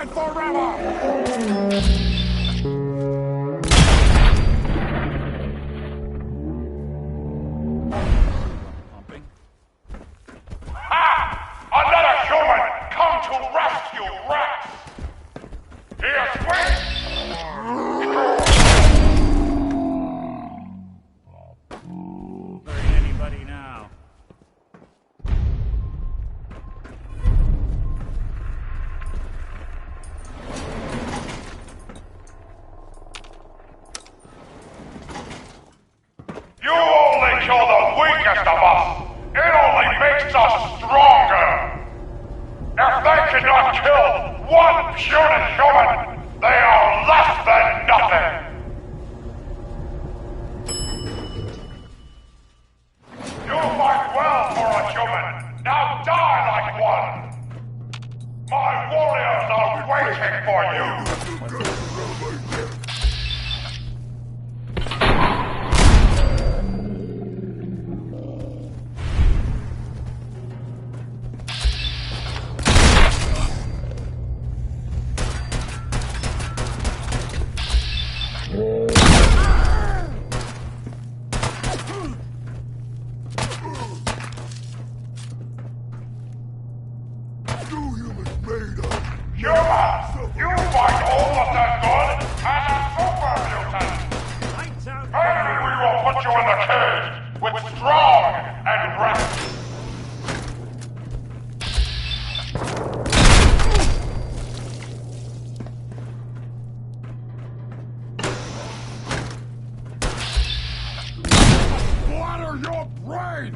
human forever! Another human come to rescue Rex! Here, sweet! There ain't anybody now. You only kill the weakest of us! It only makes us stronger! If they cannot kill one puny human, they are less than nothing! You fight well for a human! Now die like one! My warriors are waiting for you! Humans! You fight almost as good as a super mutant! Lights out! Maybe we will put you in the cage with Strong and Rex! Splatter your brain!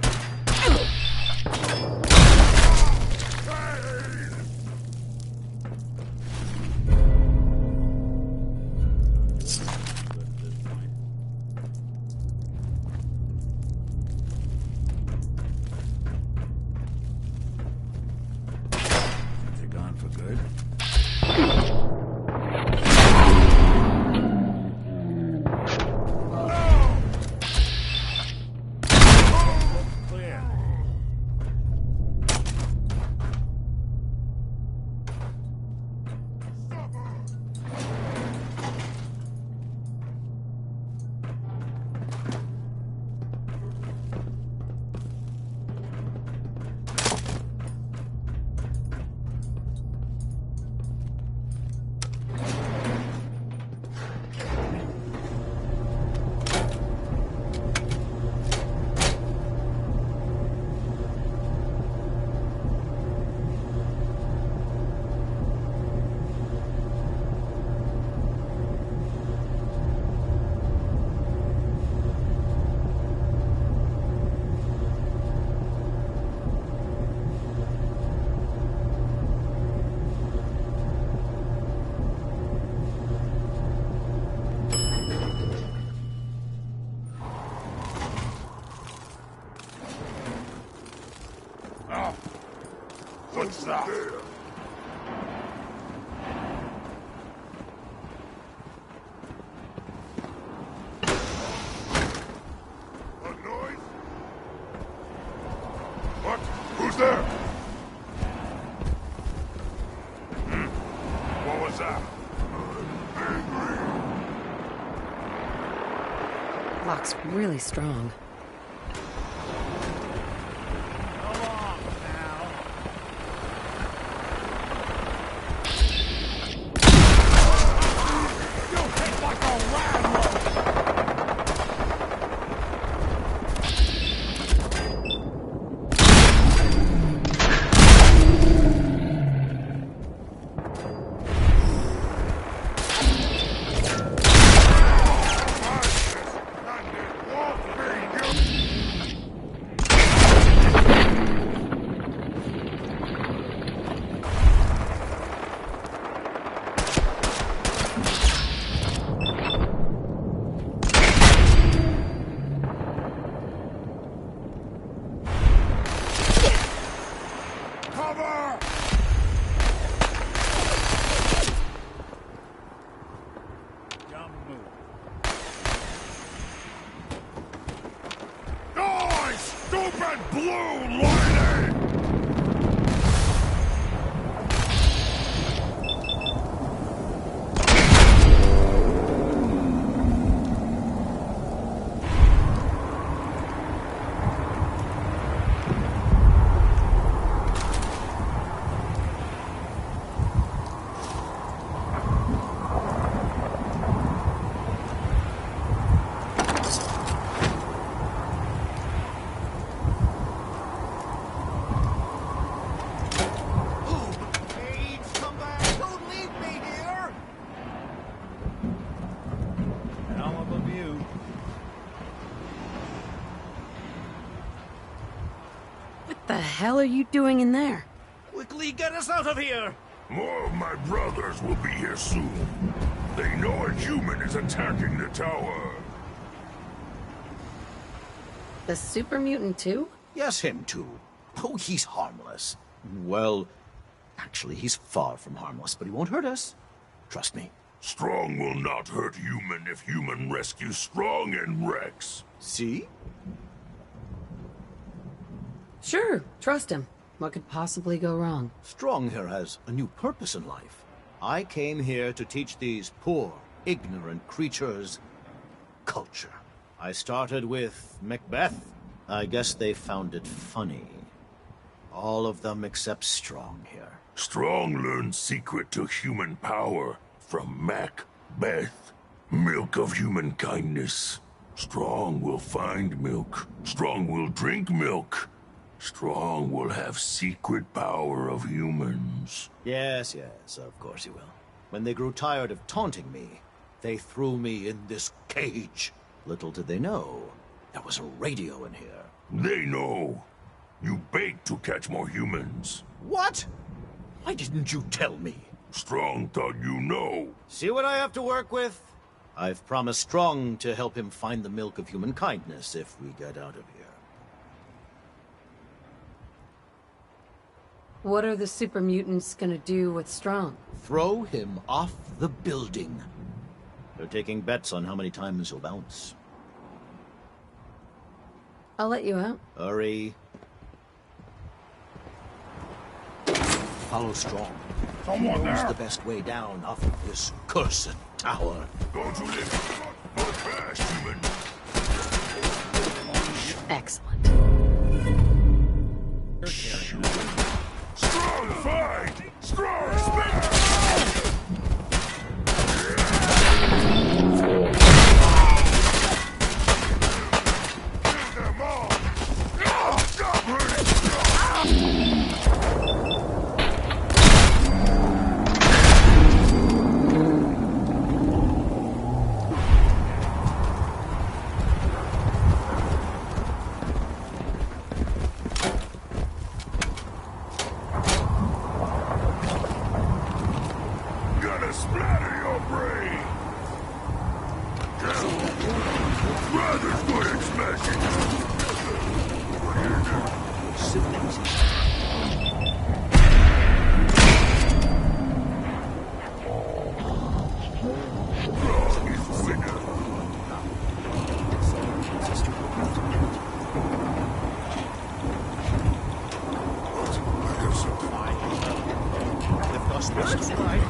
They're gone for good. Clear. What's that? A noise? What? Who's there? What was that? Angry. Lock's really strong. Go on now. You hit like a ramrod! And it won't be you! hell are you doing in there? Quickly get us out of here! More of my brothers will be here soon. They know a human is attacking the tower. The super mutant too? Yes, him too. Oh, he's harmless. Well, actually, he's far from harmless, but he won't hurt us. Trust me. Strong will not hurt human if human rescues Strong and Rex. See? Sure, trust him. What could possibly go wrong? Strong here has a new purpose in life. I came here to teach these poor, ignorant creatures culture. I started with Macbeth. I guess they found it funny. All of them except Strong here. Strong learned secret to human power from Macbeth. Milk of human kindness. Strong will find milk. Strong will drink milk. Strong will have secret power of humans. Yes, of course he will. When they grew tired of taunting me, they threw me in this cage. Little did they know, there was a radio in here. They know. You begged to catch more humans. What? Why didn't you tell me? Strong thought you know. See what I have to work with? I've promised Strong to help him find the milk of human kindness if we get out of here. What are the super mutants gonna do with Strong? Throw him off the building. They're taking bets on how many times he'll bounce. I'll let you out. Hurry. Follow Strong. Someone He knows there. the best way down off of this cursed tower. Don't you live but fast, human. Excellent. Strong fight! Strong spin! Kill them all! Stop hurting Strong! Gonna splatter your brain! Brothers, go ahead and smash Strong is winner. Lift us this right.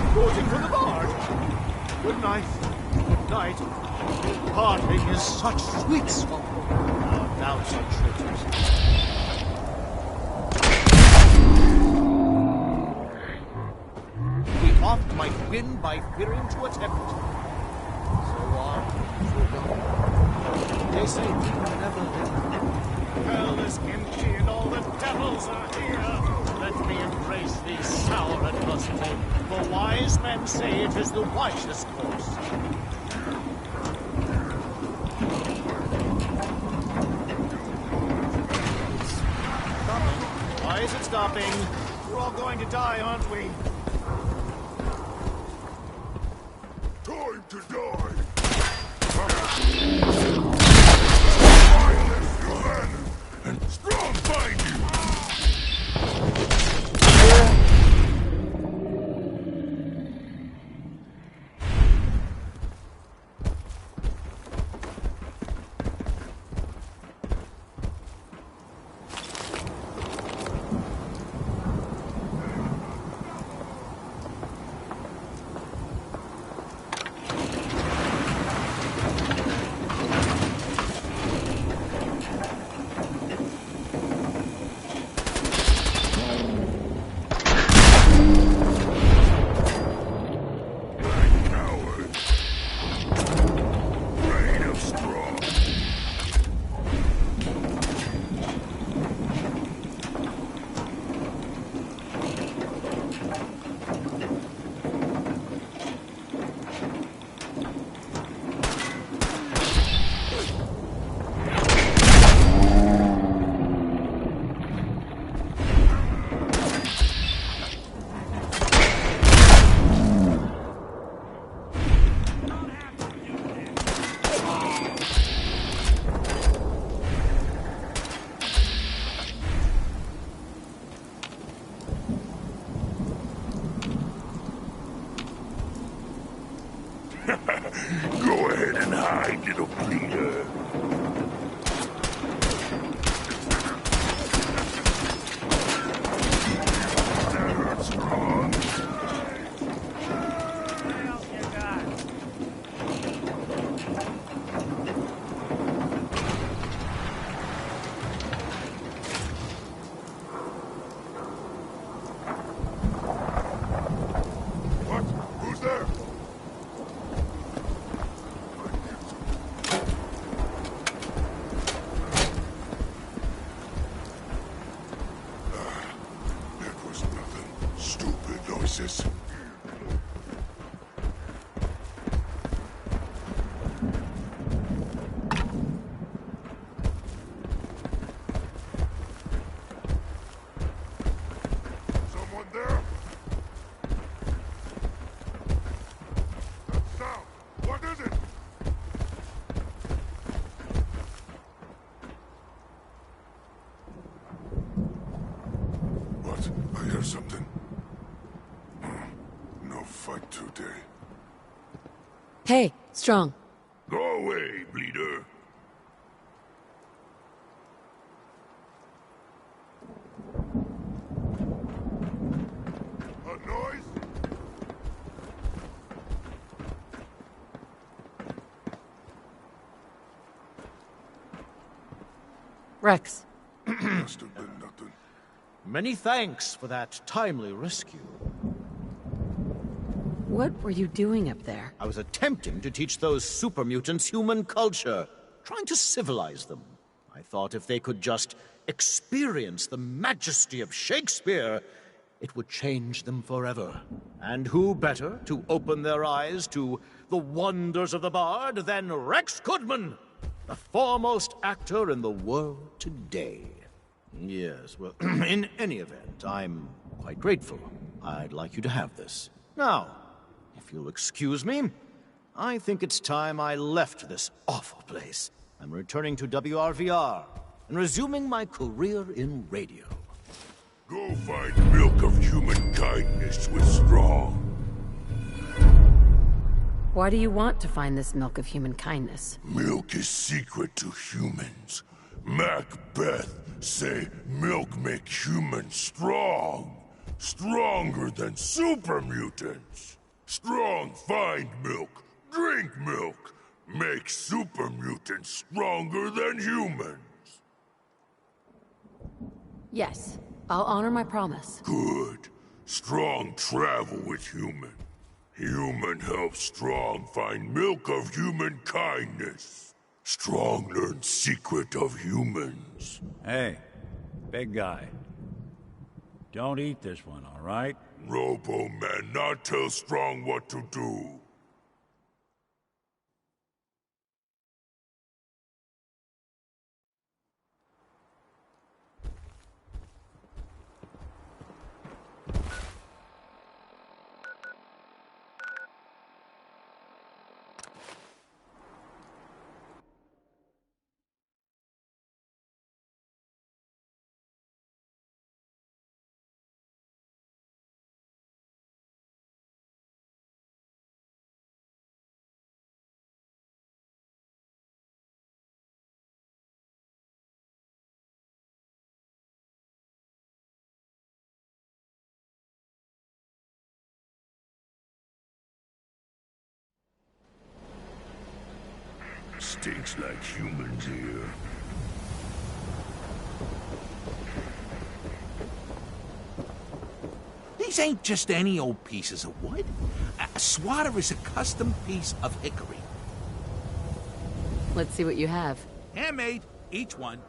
According to the bard. Good night. Good night. Parting is such sweet song. Our doubts are traitors. We oft might win by fearing to attempt. So on, so on. They say people never live. Hell is empty and all the devils are here. Let me embrace these sour adversity, for wise men say it is the wisest course. Stopping. Why is it stopping? We're all going to die, aren't we? Time to die! And Strong find you! little bleeder. That hurts strong. What? Who's there? It was nothing. Stupid noises. Someone there? That sound. What is it? What? I hear something. No fight today. Hey, Strong. Go away, bleeder. A noise? Rex. Must have been nothing. Many thanks for that timely rescue. What were you doing up there? I was attempting to teach those super mutants human culture, trying to civilize them. I thought if they could just experience the majesty of Shakespeare, it would change them forever. And who better to open their eyes to the wonders of the bard than Rex Goodman, the foremost actor in the world today? Yes, well, in any event, I'm quite grateful. I'd like you to have this. Now, if you'll excuse me, I think it's time I left this awful place. I'm returning to WRVR and resuming my career in radio. Go find milk of human kindness with Strong. Why do you want to find this milk of human kindness? Milk is secret to humans. Macbeth say milk make humans strong. Stronger than super mutants. Strong find milk, drink milk. Make super mutants stronger than humans. Yes, I'll honor my promise. Good. Strong travel with human. Human helps Strong find milk of human kindness. Strong learns secret of humans. Hey, big guy. Don't eat this one, all right? Robo-Man not tell Strong what to do. Stinks like humans here. These ain't just any old pieces of wood. A swatter is a custom piece of hickory. Let's see what you have. Handmade, each one.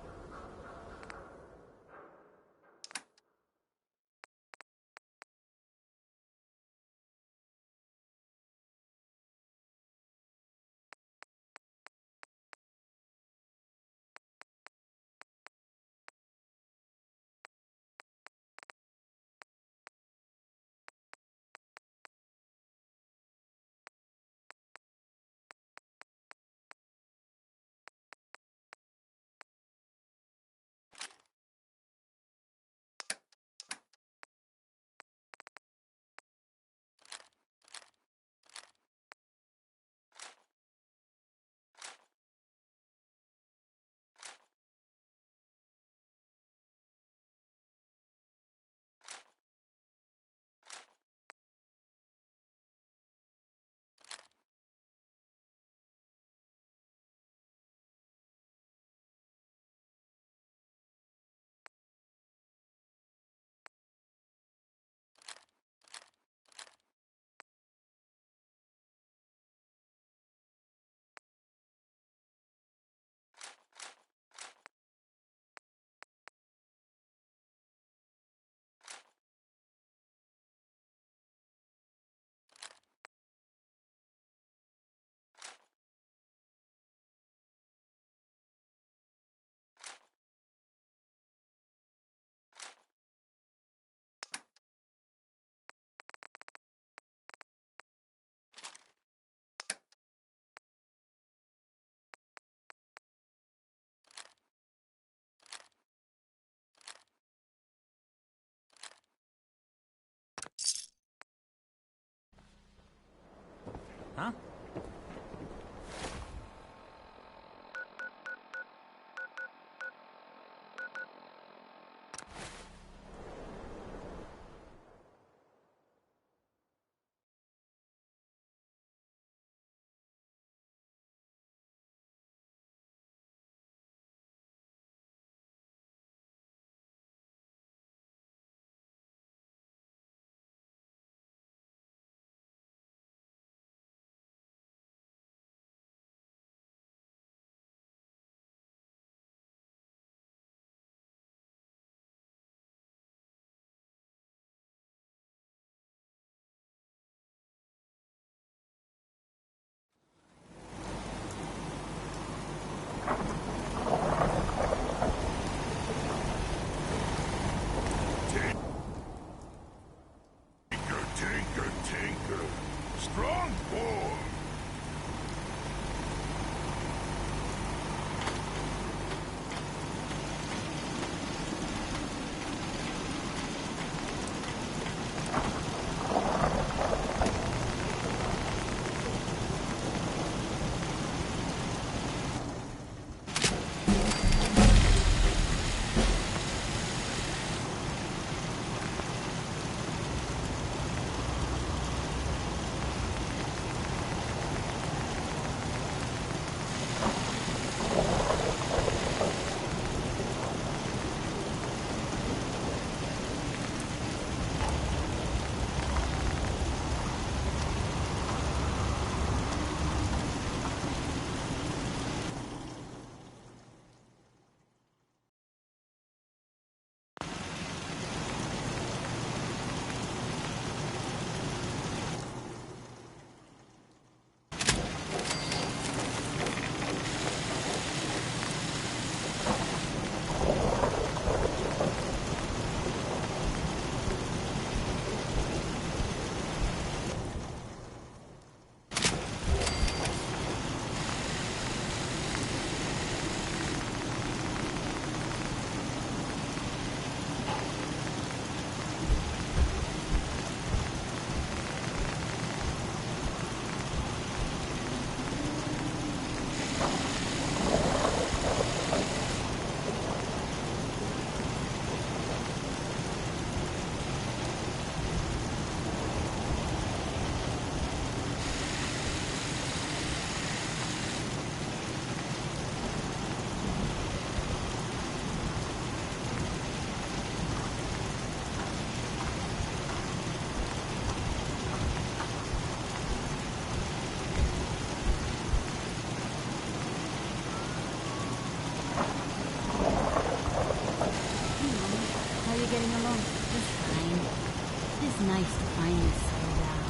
nice to finally settle down.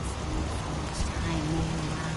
Spending so much time moving around.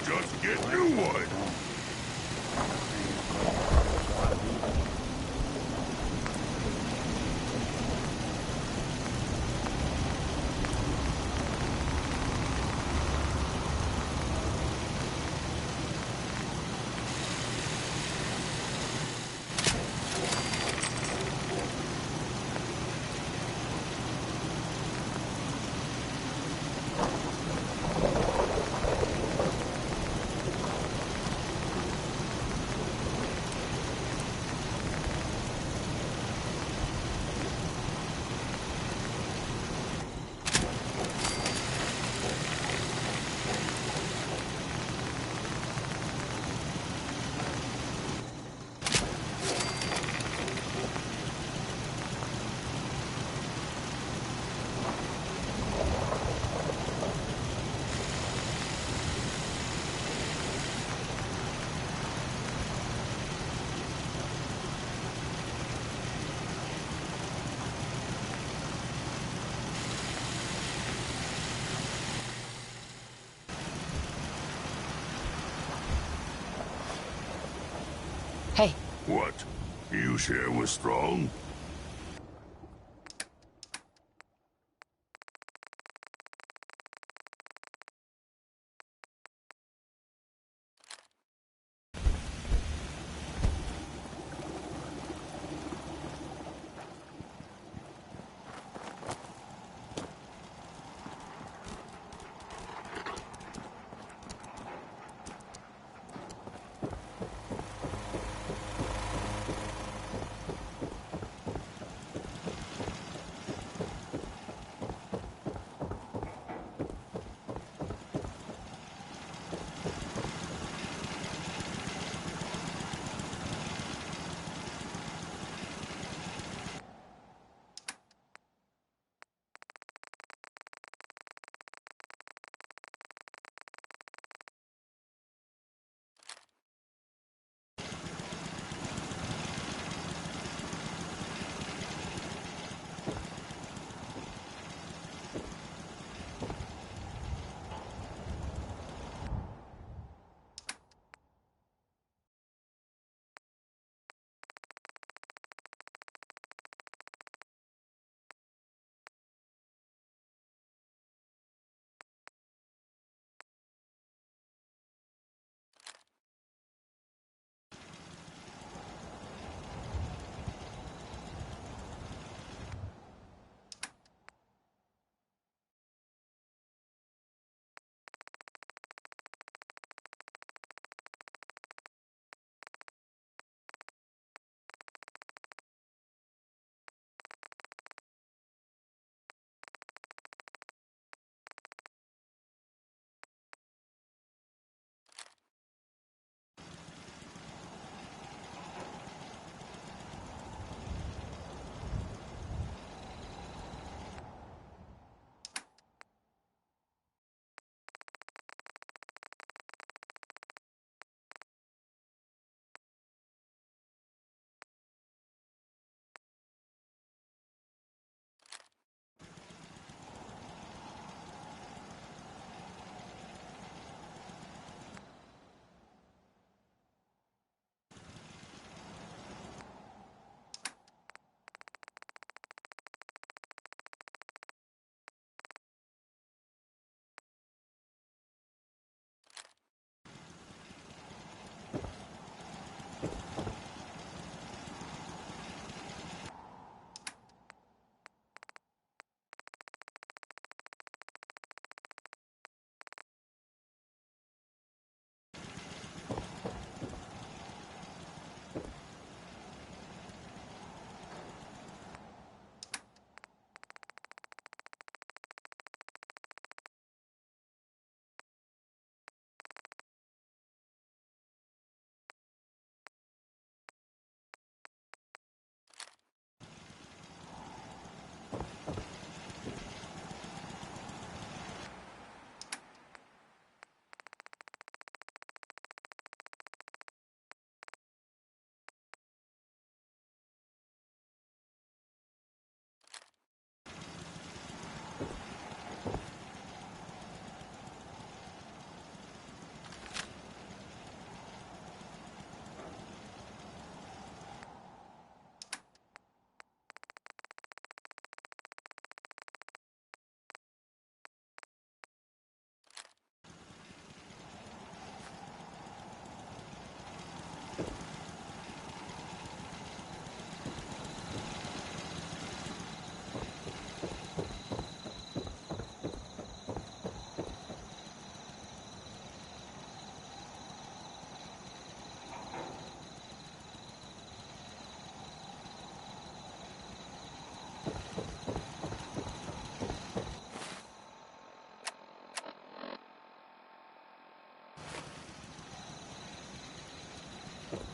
just get new ones. Hey, What? You share with Strong?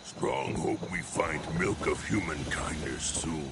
Strong hope we find milk of human kindness soon.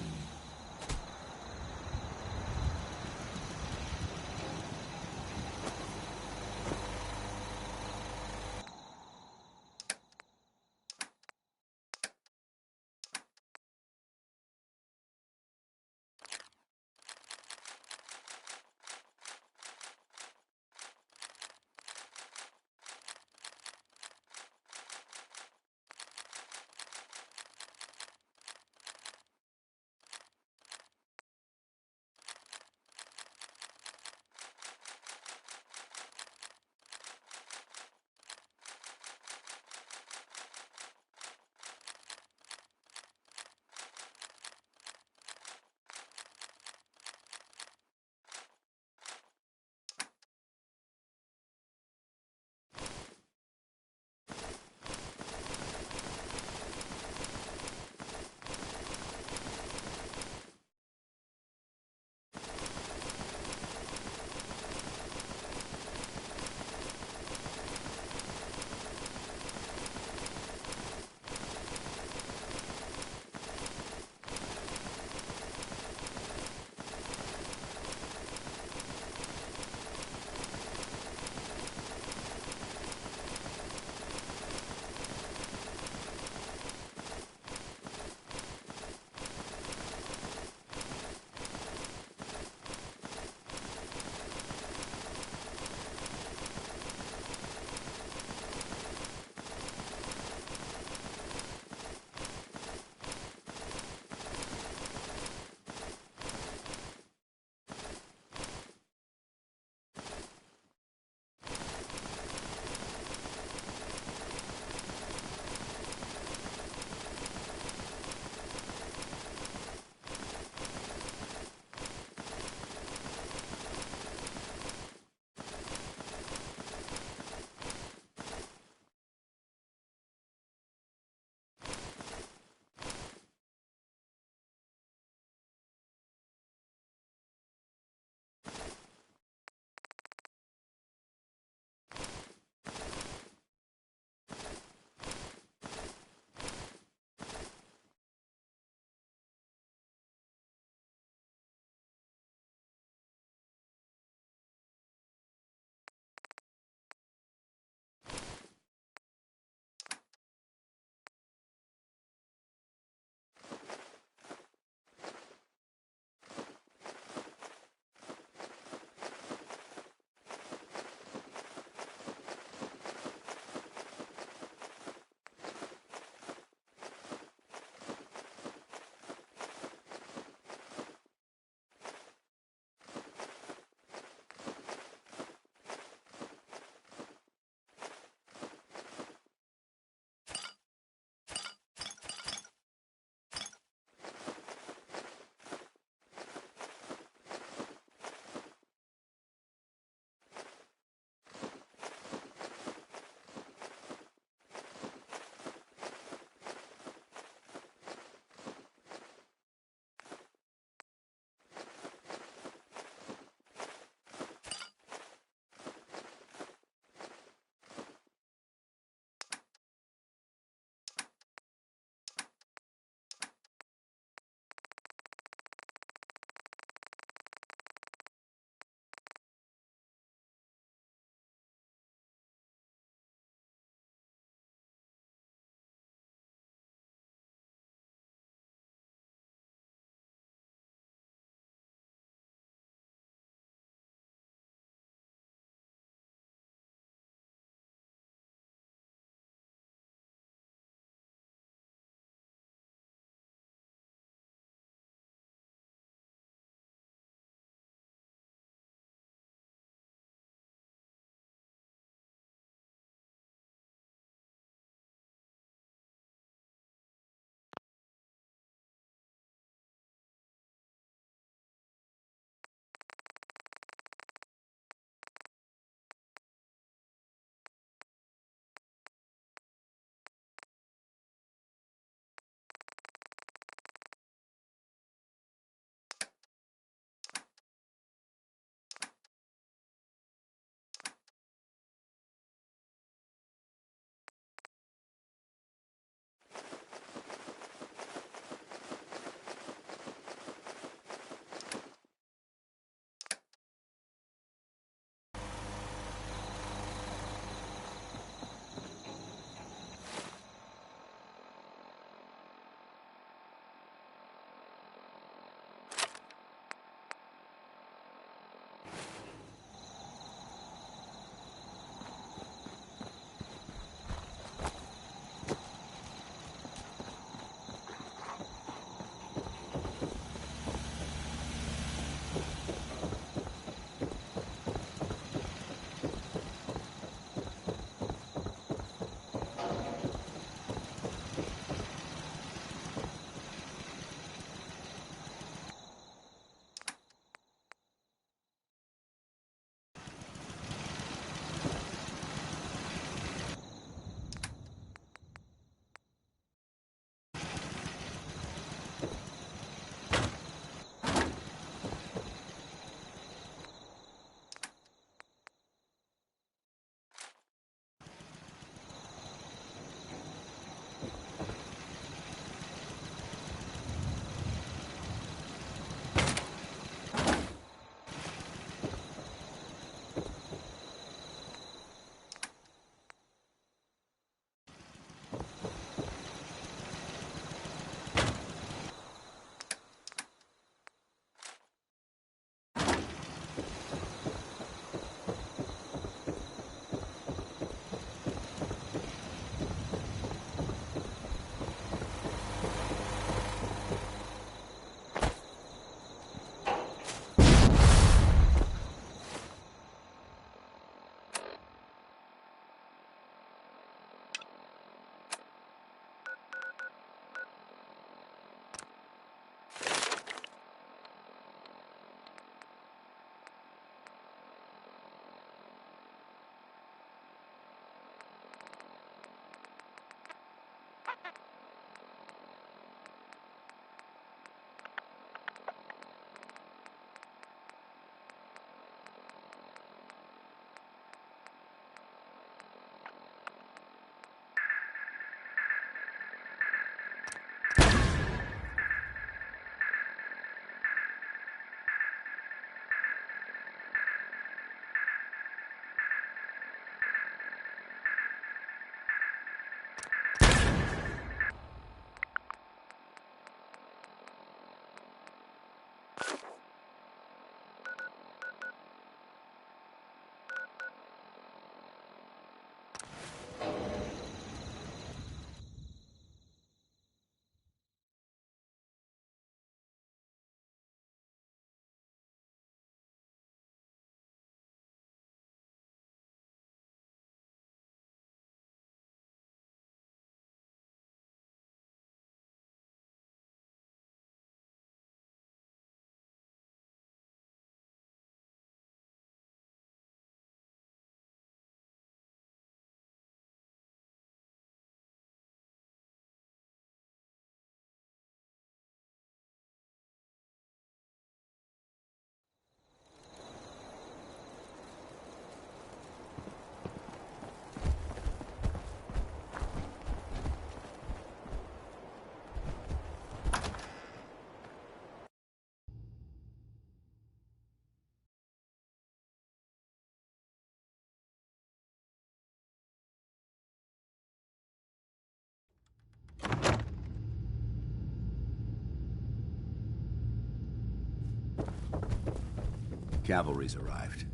cavalry's arrived.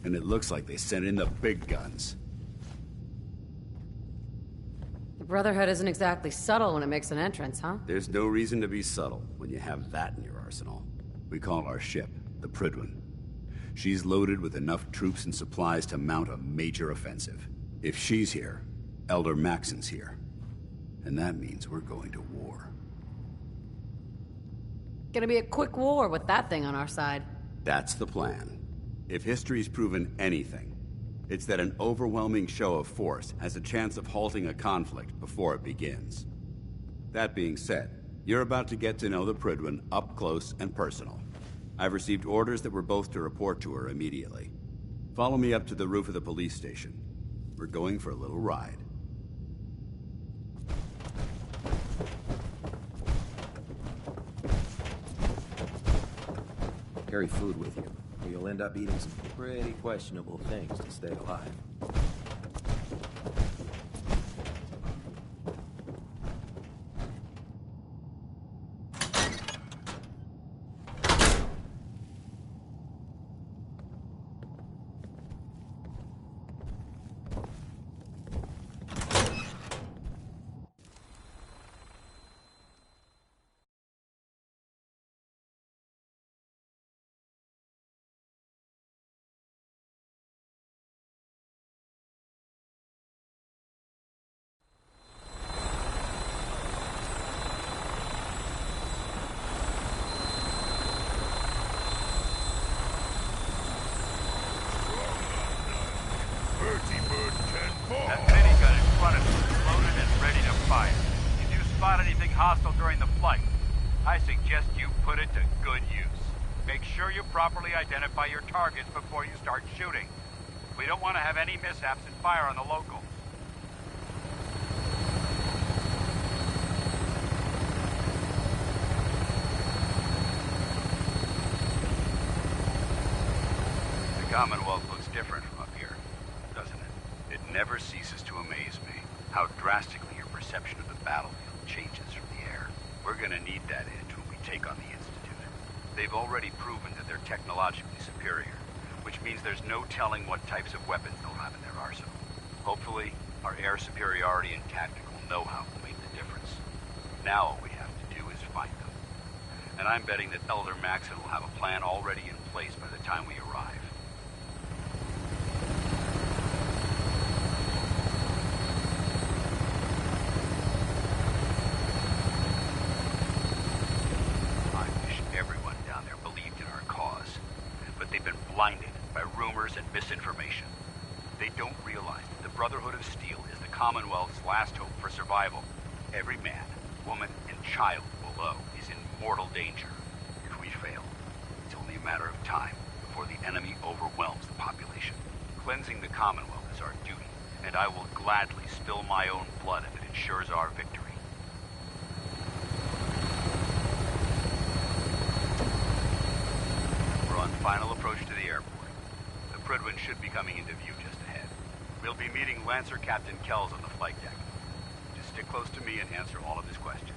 And it looks like they sent in the big guns. The Brotherhood isn't exactly subtle when it makes an entrance, huh? There's no reason to be subtle when you have that in your arsenal. We call our ship the Prydwen. She's loaded with enough troops and supplies to mount a major offensive. If she's here, Elder Maxson's here. And that means we're going to war. Gonna be a quick war with that thing on our side. That's the plan. If history's proven anything, it's that an overwhelming show of force has a chance of halting a conflict before it begins. That being said, you're about to get to know the Prydwen up close and personal. I've received orders that we're both to report to her immediately. Follow me up to the roof of the police station. We're going for a little ride. Carry food with you, or you'll end up eating some pretty questionable things to stay alive. Hostile during the flight. I suggest you put it to good use. Make sure you properly identify your targets before you start shooting. We don't want to have any mishaps and fire on the locals. The Commonwealth looks different from up here, doesn't it? It never ceases to amaze me how drastically your perception of the battlefield changes from the air. We're gonna need that edge when we take on the Institute. They've already proven that they're technologically superior, which means there's no telling what types of weapons they'll have in their arsenal. Hopefully, our air superiority and tactical know-how will make the difference. Now all we have to do is find them. And I'm betting that Elder Maxson will have a plan already in place by the time we arrive. Blinded by rumors and misinformation. They don't realize that the Brotherhood of Steel is the Commonwealth's last hope for survival. Every man, woman, and child below is in mortal danger. If we fail, it's only a matter of time before the enemy overwhelms the population. Cleansing the Commonwealth is our duty, and I will gladly spill my own blood if it ensures our victory. Final approach to the airport. The Prydwen should be coming into view just ahead. We'll be meeting Lancer Captain Kells on the flight deck. Just stick close to me and answer all of his questions.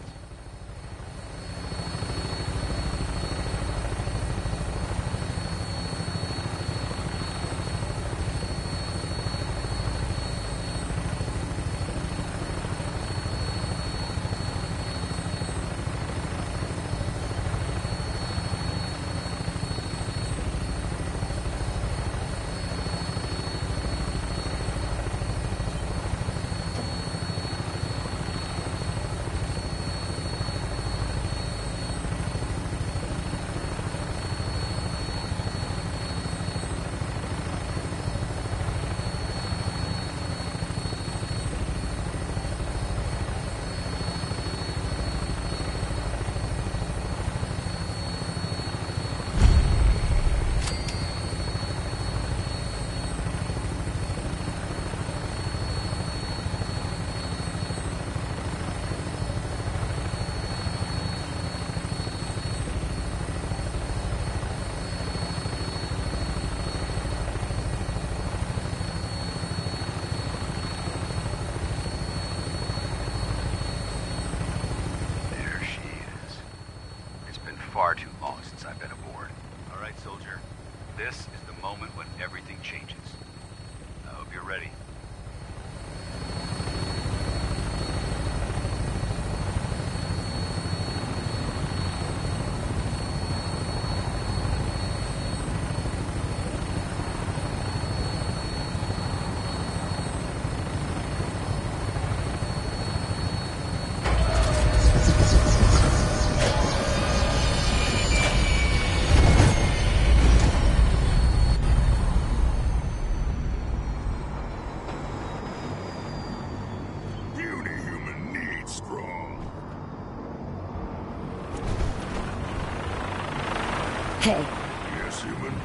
Far too long since I've been aboard. All right, soldier. This Hey, Yes, human.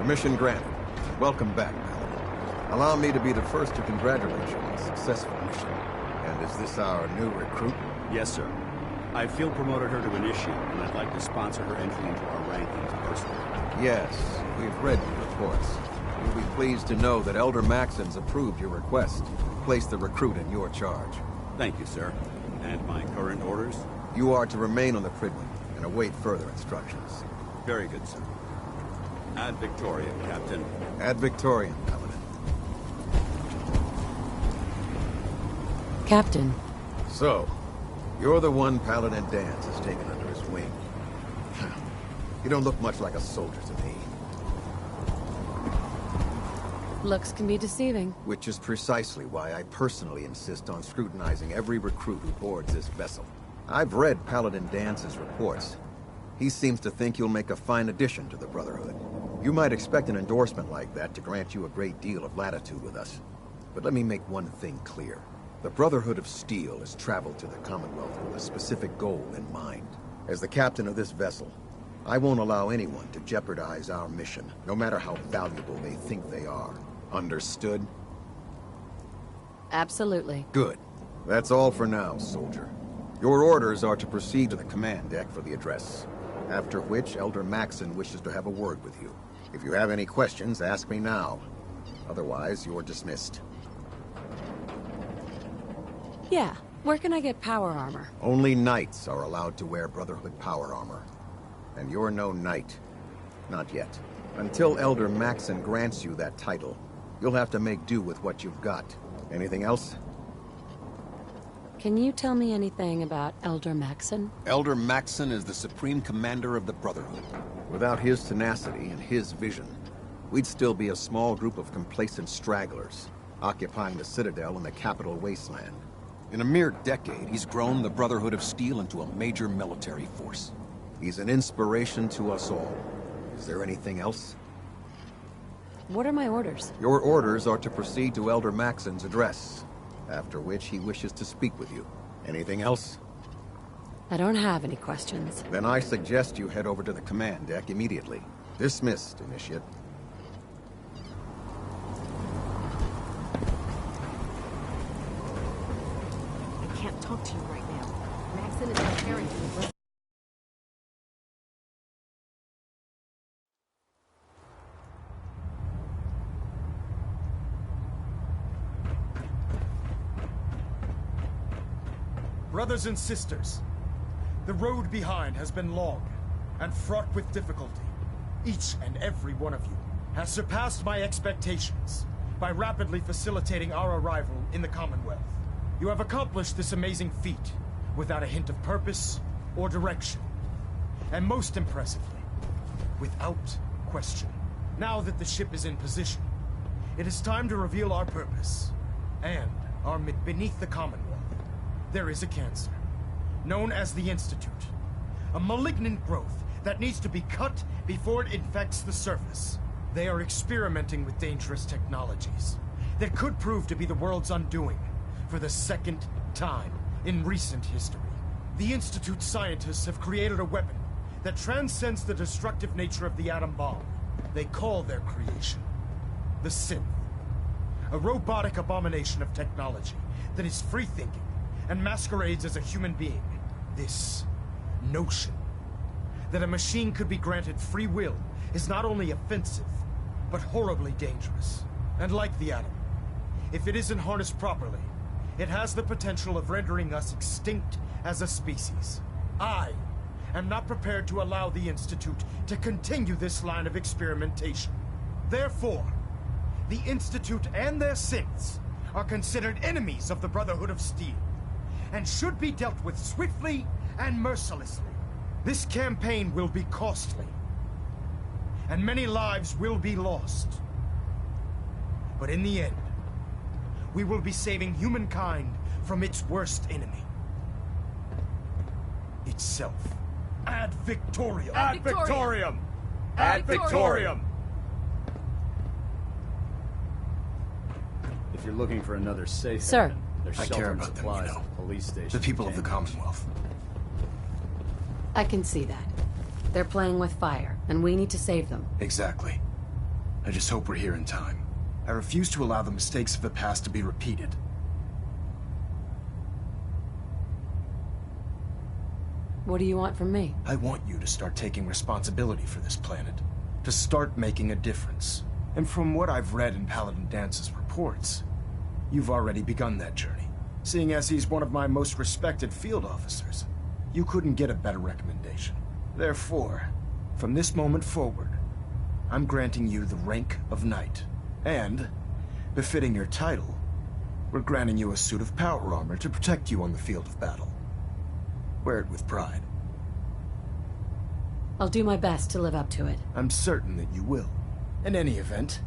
Permission granted. Welcome back, Paladin. Allow me to be the first to congratulate you on a successful mission. And is this our new recruit? Yes, sir. I field promoted her to initiate, and I'd like to sponsor her entry into our rankings personally. Yes, we've read your reports. You'll be pleased to know that Elder Maxon's approved your request. Place the recruit in your charge. Thank you, sir. And my current orders? You are to remain on the Prydwen and await further instructions. Very good, sir. Ad Victoriam, Captain. Ad Victoriam, Paladin. Captain. So, you're the one Paladin Danse has taken under his wing. You don't look much like a soldier to me. Looks can be deceiving. Which is precisely why I personally insist on scrutinizing every recruit who boards this vessel. I've read Paladin Dance's reports. He seems to think you'll make a fine addition to the Brotherhood. You might expect an endorsement like that to grant you a great deal of latitude with us. But let me make one thing clear. The Brotherhood of Steel has traveled to the Commonwealth with a specific goal in mind. As the captain of this vessel, I won't allow anyone to jeopardize our mission, no matter how valuable they think they are. Understood? Absolutely. Good. That's all for now, soldier. Your orders are to proceed to the command deck for the address, after which Elder Maxon wishes to have a word with you. If you have any questions, ask me now. Otherwise, you're dismissed. Yeah. Where can I get power armor? Only knights are allowed to wear Brotherhood power armor. And you're no knight. Not yet. Until Elder Maxon grants you that title, you'll have to make do with what you've got. Anything else? Can you tell me anything about Elder Maxon? Elder Maxon is the supreme commander of the Brotherhood. Without his tenacity and his vision, we'd still be a small group of complacent stragglers, occupying the Citadel in the capital wasteland. In a mere decade, he's grown the Brotherhood of Steel into a major military force. He's an inspiration to us all. Is there anything else? What are my orders? Your orders are to proceed to Elder Maxon's address, after which he wishes to speak with you. Anything else? I don't have any questions. Then I suggest you head over to the command deck immediately. Dismissed, Initiate. I can't talk to you right now. Maxon is preparing for the Brothers and sisters, the road behind has been long and fraught with difficulty. Each and every one of you has surpassed my expectations by rapidly facilitating our arrival in the Commonwealth. You have accomplished this amazing feat without a hint of purpose or direction. And most impressively, without question. Now that the ship is in position, it is time to reveal our purpose and our beneath the Commonwealth. There is a cancer, known as the Institute. A malignant growth that needs to be cut before it infects the surface. They are experimenting with dangerous technologies that could prove to be the world's undoing for the second time in recent history. The Institute scientists have created a weapon that transcends the destructive nature of the atom bomb. They call their creation the Synth. A robotic abomination of technology that is free-thinking and masquerades as a human being. This notion that a machine could be granted free will is not only offensive, but horribly dangerous. And like the atom, if it isn't harnessed properly, it has the potential of rendering us extinct as a species. I am not prepared to allow the Institute to continue this line of experimentation. Therefore, the Institute and their synths are considered enemies of the Brotherhood of Steel, and should be dealt with swiftly and mercilessly. This campaign will be costly, and many lives will be lost. But in the end, we will be saving humankind from its worst enemy. Itself. Ad Victoriam! Ad Victoriam! Ad Victoriam! If you're looking for another safe Sir. haven, there's I shelter care and about them, supplies you know. at the police station. The people of the Chambers. Commonwealth. I can see that. They're playing with fire, and we need to save them. Exactly. I just hope we're here in time. I refuse to allow the mistakes of the past to be repeated. What do you want from me? I want you to start taking responsibility for this planet. To start making a difference. And from what I've read in Paladin Dance's reports, you've already begun that journey. Seeing as he's one of my most respected field officers, you couldn't get a better recommendation. Therefore, from this moment forward, I'm granting you the rank of Knight. And, befitting your title, we're granting you a suit of power armor to protect you on the field of battle. Wear it with pride. I'll do my best to live up to it. I'm certain that you will. In any event,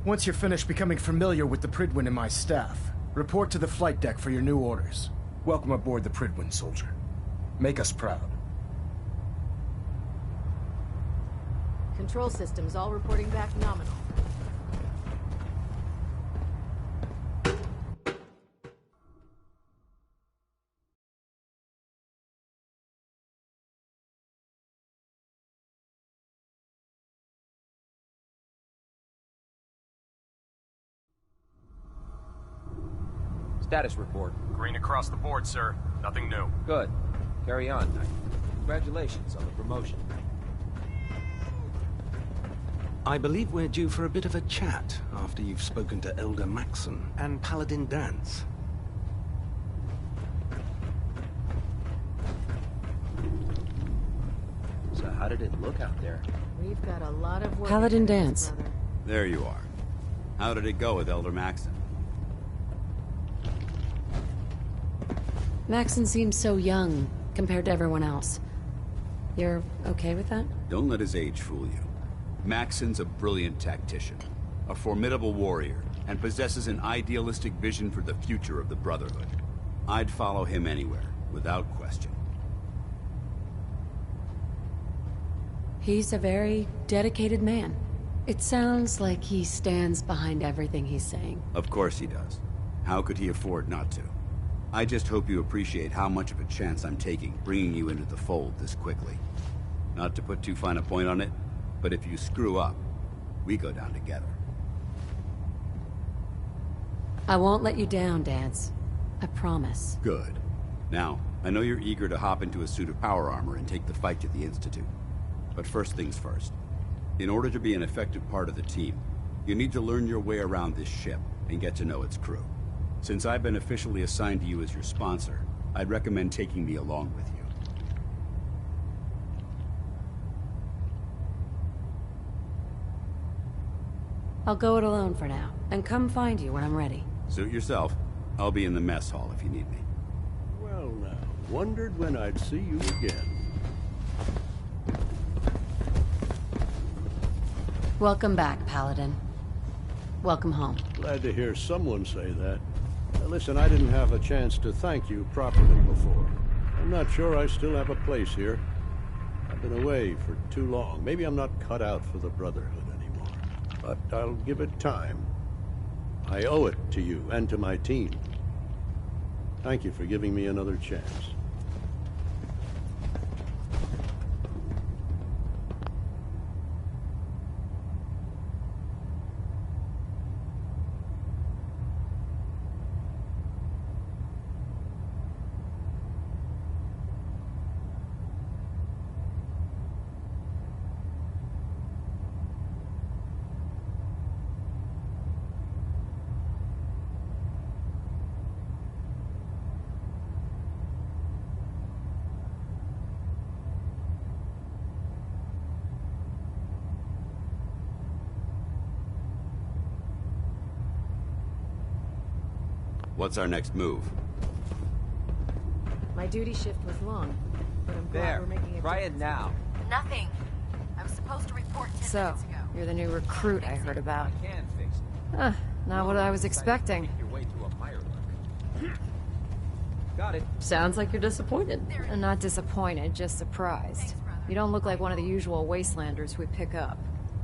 once you're finished becoming familiar with the Prydwen and my staff, report to the flight deck for your new orders. Welcome aboard the Prydwen, soldier. Make us proud. Control systems all reporting back nominal. Status report. Green across the board, sir. Nothing new. Good. Carry on, Knight. Congratulations on the promotion. I believe we're due for a bit of a chat after you've spoken to Elder Maxson and Paladin Dance. So how did it look out there? We've got a lot of work. Paladin Dance. There you are. How did it go with Elder Maxson? Maxson seems so young compared to everyone else. You're okay with that? Don't let his age fool you. Maxson's a brilliant tactician, a formidable warrior, and possesses an idealistic vision for the future of the Brotherhood. I'd follow him anywhere, without question. He's a very dedicated man. It sounds like he stands behind everything he's saying. Of course he does. How could he afford not to? I just hope you appreciate how much of a chance I'm taking bringing you into the fold this quickly. Not to put too fine a point on it, but if you screw up, we go down together. I won't let you down, Dance. I promise. Good. Now, I know you're eager to hop into a suit of power armor and take the fight to the Institute. But first things first. In order to be an effective part of the team, you need to learn your way around this ship and get to know its crew. Since I've been officially assigned to you as your sponsor, I'd recommend taking me along with you. I'll go it alone for now, and come find you when I'm ready. Suit yourself. I'll be in the mess hall if you need me. Well now, wondered when I'd see you again. Welcome back, Paladin. Welcome home. Glad to hear someone say that. Listen, I didn't have a chance to thank you properly before. I'm not sure I still have a place here. I've been away for too long. Maybe I'm not cut out for the Brotherhood anymore. But I'll give it time. I owe it to you and to my team. Thank you for giving me another chance. What's our next move? My duty shift was long, but I'm glad we're making it. Try it now. Nothing. I was supposed to report 10 minutes ago. You're the new recruit I heard about. I can fix it. Not what I was expecting. Make your way to a Mirelurk. Got it. Sounds like you're disappointed. I'm not disappointed, just surprised. You don't look like one of the usual wastelanders we pick up.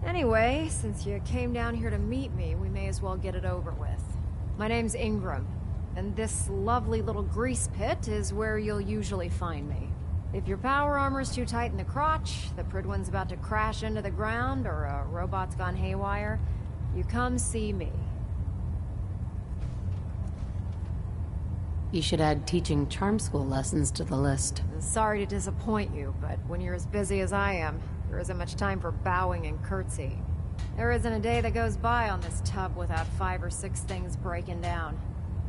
Anyway, since you came down here to meet me, we may as well get it over with. My name's Ingram, and this lovely little grease pit is where you'll usually find me. If your power armor's too tight in the crotch, the Prydwen's about to crash into the ground, or a robot's gone haywire, you come see me. You should add teaching charm school lessons to the list. Sorry to disappoint you, but when you're as busy as I am, there isn't much time for bowing and curtsying. There isn't a day that goes by on this tub without 5 or 6 things breaking down.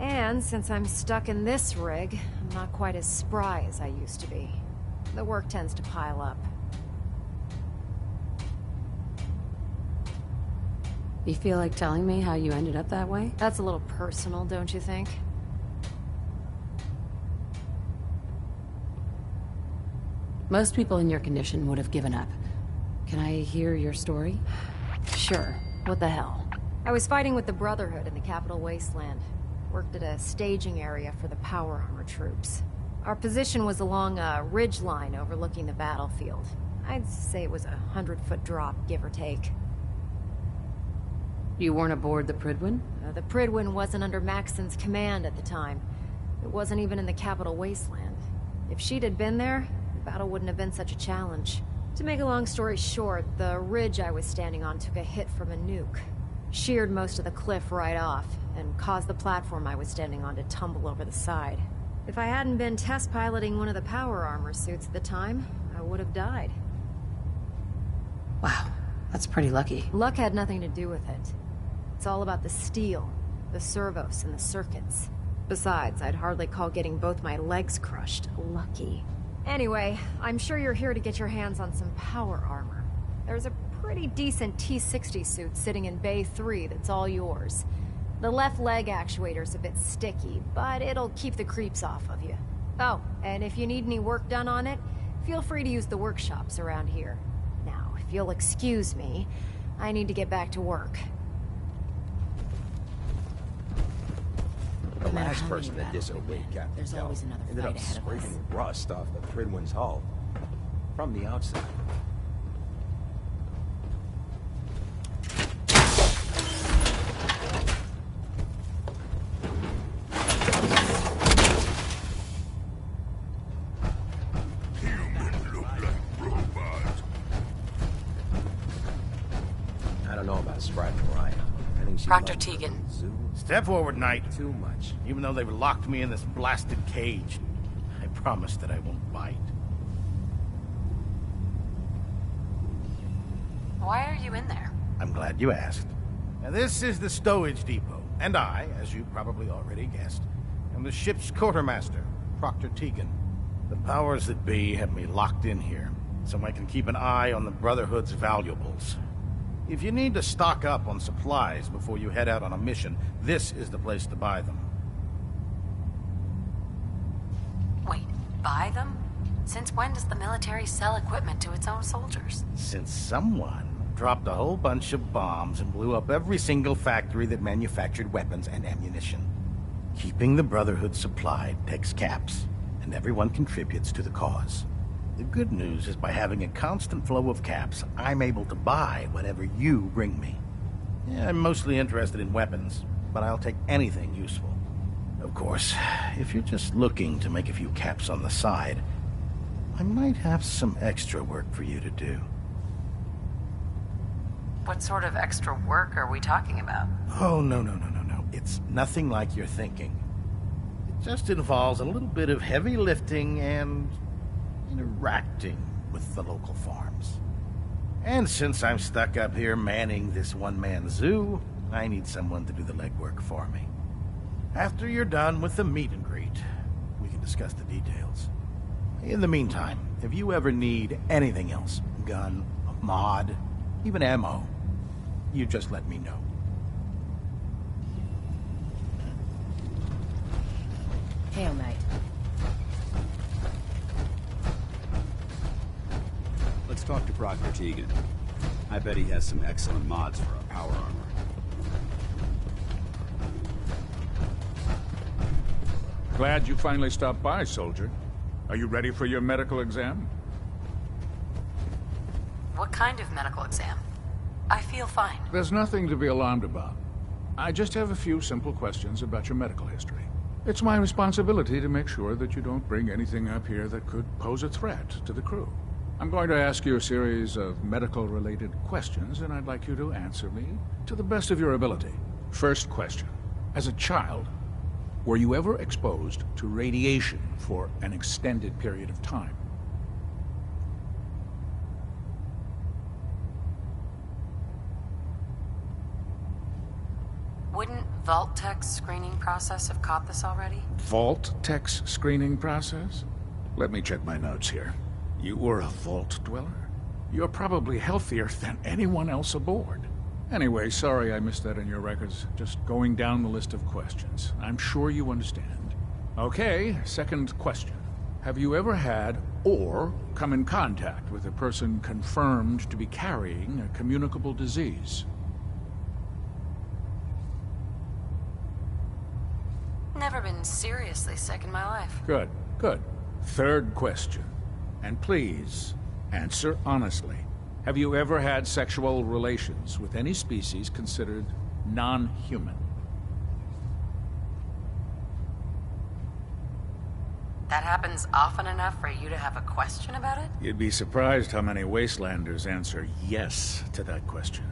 And since I'm stuck in this rig, I'm not quite as spry as I used to be. The work tends to pile up. You feel like telling me how you ended up that way? That's a little personal, don't you think? Most people in your condition would have given up. Can I hear your story? Sure. What the hell? I was fighting with the Brotherhood in the Capital Wasteland. Worked at a staging area for the power armor troops. Our position was along a ridge line overlooking the battlefield. I'd say it was a 100-foot drop, give or take. You weren't aboard the Prydwen? The Prydwen wasn't under Maxson's command at the time. It wasn't even in the Capital Wasteland. If she'd had been there, the battle wouldn't have been such a challenge. To make a long story short, the ridge I was standing on took a hit from a nuke. Sheared most of the cliff right off, and caused the platform I was standing on to tumble over the side. If I hadn't been test piloting one of the power armor suits at the time, I would have died. Wow, that's pretty lucky. Luck had nothing to do with it. It's all about the steel, the servos, and the circuits. Besides, I'd hardly call getting both my legs crushed lucky. Anyway, I'm sure you're here to get your hands on some power armor. There's a pretty decent T-60 suit sitting in Bay 3 that's all yours. The left leg actuator's a bit sticky, but it'll keep the creeps off of you. Oh, and if you need any work done on it, feel free to use the workshops around here. Now, if you'll excuse me, I need to get back to work. The last person that disobeyed Captain There's Kell always another ended fight up ahead of us. scraping rust off the Prydwen's hull from the outside. I don't know about Sprite Mariah. I think she's Proctor like Tegan. Zoo. Step forward, Knight. Too much. Even though they've locked me in this blasted cage, I promise that I won't bite. Why are you in there? I'm glad you asked. Now, this is the stowage depot, and I, as you probably already guessed, am the ship's quartermaster, Proctor Tegan. The powers that be have me locked in here, so I can keep an eye on the Brotherhood's valuables. If you need to stock up on supplies before you head out on a mission, this is the place to buy them. Wait, buy them? Since when does the military sell equipment to its own soldiers? Since someone dropped a whole bunch of bombs and blew up every single factory that manufactured weapons and ammunition. Keeping the Brotherhood supplied takes caps, and everyone contributes to the cause. The good news is by having a constant flow of caps, I'm able to buy whatever you bring me. Yeah, I'm mostly interested in weapons, but I'll take anything useful. Of course, if you're just looking to make a few caps on the side, I might have some extra work for you to do. What sort of extra work are we talking about? Oh, no. It's nothing like you're thinking. It just involves a little bit of heavy lifting and interacting with the local farms. And since I'm stuck up here manning this one-man zoo, I need someone to do the legwork for me. After you're done with the meet and greet, we can discuss the details. In the meantime, if you ever need anything else, gun, a mod, even ammo, you just let me know. Hail, Knight. Let's talk to Proctor Tegan. I bet he has some excellent mods for our power armor. Glad you finally stopped by, soldier. Are you ready for your medical exam? What kind of medical exam? I feel fine. There's nothing to be alarmed about. I just have a few simple questions about your medical history. It's my responsibility to make sure that you don't bring anything up here that could pose a threat to the crew. I'm going to ask you a series of medical-related questions, and I'd like you to answer me to the best of your ability. First question. As a child, were you ever exposed to radiation for an extended period of time? Wouldn't Vault-Tech's screening process have caught this already? Vault-Tech's screening process? Let me check my notes here. You were a Vault Dweller? You're probably healthier than anyone else aboard. Anyway, sorry I missed that in your records. Just going down the list of questions. I'm sure you understand. Okay, second question. Have you ever had or come in contact with a person confirmed to be carrying a communicable disease? Never been seriously sick in my life. Good, good. Third question. And please, answer honestly. Have you ever had sexual relations with any species considered non-human? That happens often enough for you to have a question about it? You'd be surprised how many Wastelanders answer yes to that question.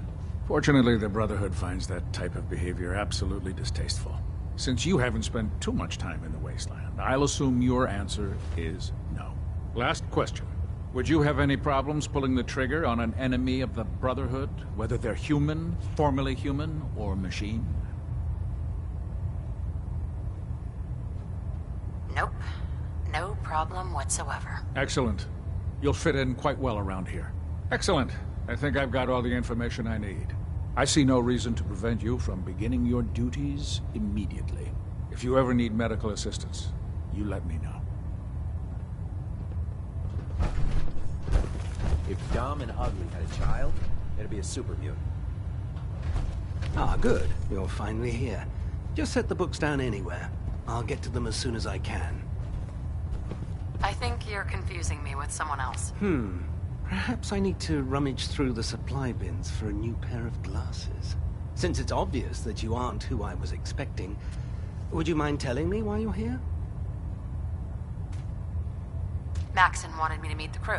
Fortunately, the Brotherhood finds that type of behavior absolutely distasteful. Since you haven't spent too much time in the Wasteland, I'll assume your answer is no. Last question. Would you have any problems pulling the trigger on an enemy of the Brotherhood, whether they're human, formerly human, or machine? Nope. No problem whatsoever. Excellent. You'll fit in quite well around here. Excellent. I think I've got all the information I need. I see no reason to prevent you from beginning your duties immediately. If you ever need medical assistance, you let me know. If Dom and Ugly had a child, it'd be a super mutant. Ah, good. You're finally here. Just set the books down anywhere. I'll get to them as soon as I can. I think you're confusing me with someone else. Perhaps I need to rummage through the supply bins for a new pair of glasses. Since it's obvious that you aren't who I was expecting, would you mind telling me why you're here? Maxon wanted me to meet the crew.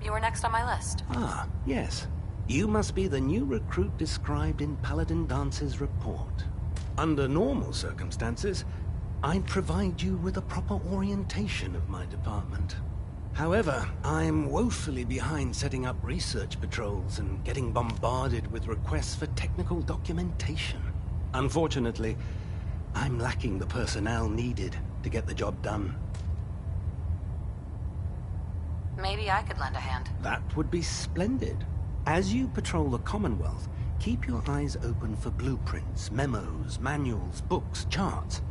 You were next on my list. Ah, yes. You must be the new recruit described in Paladin Dance's report. Under normal circumstances, I'd provide you with a proper orientation of my department. However, I'm woefully behind setting up research patrols and getting bombarded with requests for technical documentation. Unfortunately, I'm lacking the personnel needed to get the job done. Maybe I could lend a hand. That would be splendid. As you patrol the Commonwealth, keep your eyes open for blueprints, memos, manuals, books, charts.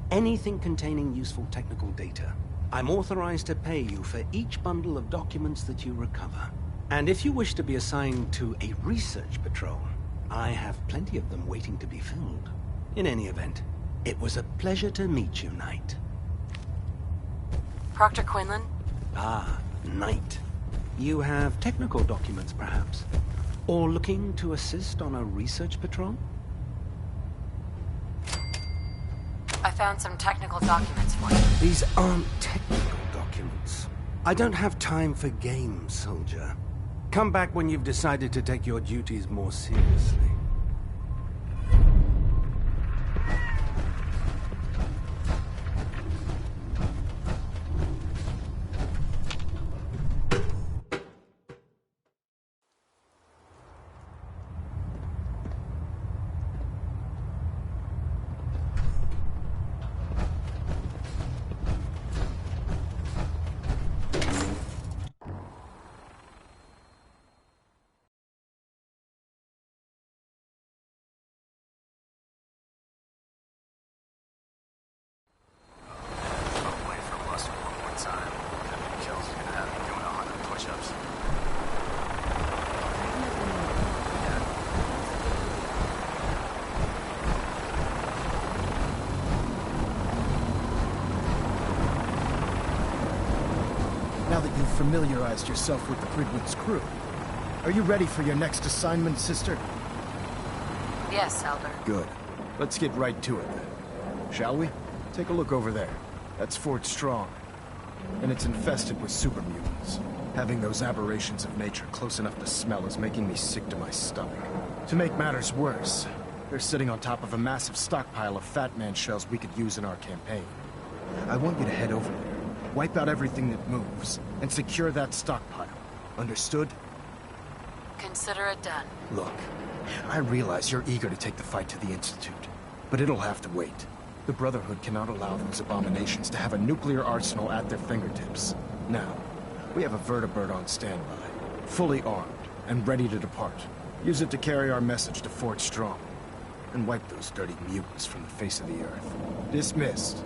Anything containing useful technical data. I'm authorized to pay you for each bundle of documents that you recover. And if you wish to be assigned to a research patrol, I have plenty of them waiting to be filled. In any event, it was a pleasure to meet you, Knight. Proctor Quinlan? Ah, Knight. You have technical documents, perhaps? Or looking to assist on a research patrol? I found some technical documents for you. These aren't technical documents. I don't have time for games, soldier. Come back when you've decided to take your duties more seriously. Now that you've familiarized yourself with the Prydwen's crew, are you ready for your next assignment, sister? Yes, Elder. Good. Let's get right to it then. Shall we? Take a look over there. That's Fort Strong. And it's infested with super mutants. Having those aberrations of nature close enough to smell is making me sick to my stomach. To make matters worse, they're sitting on top of a massive stockpile of Fat Man shells we could use in our campaign. I want you to head over there, wipe out everything that moves, and secure that stockpile. Understood? Consider it done. Look, I realize you're eager to take the fight to the Institute, but it'll have to wait. The Brotherhood cannot allow those abominations to have a nuclear arsenal at their fingertips. Now, we have a vertibird on standby, fully armed, and ready to depart. Use it to carry our message to Fort Strong, and wipe those dirty mutants from the face of the earth. Dismissed.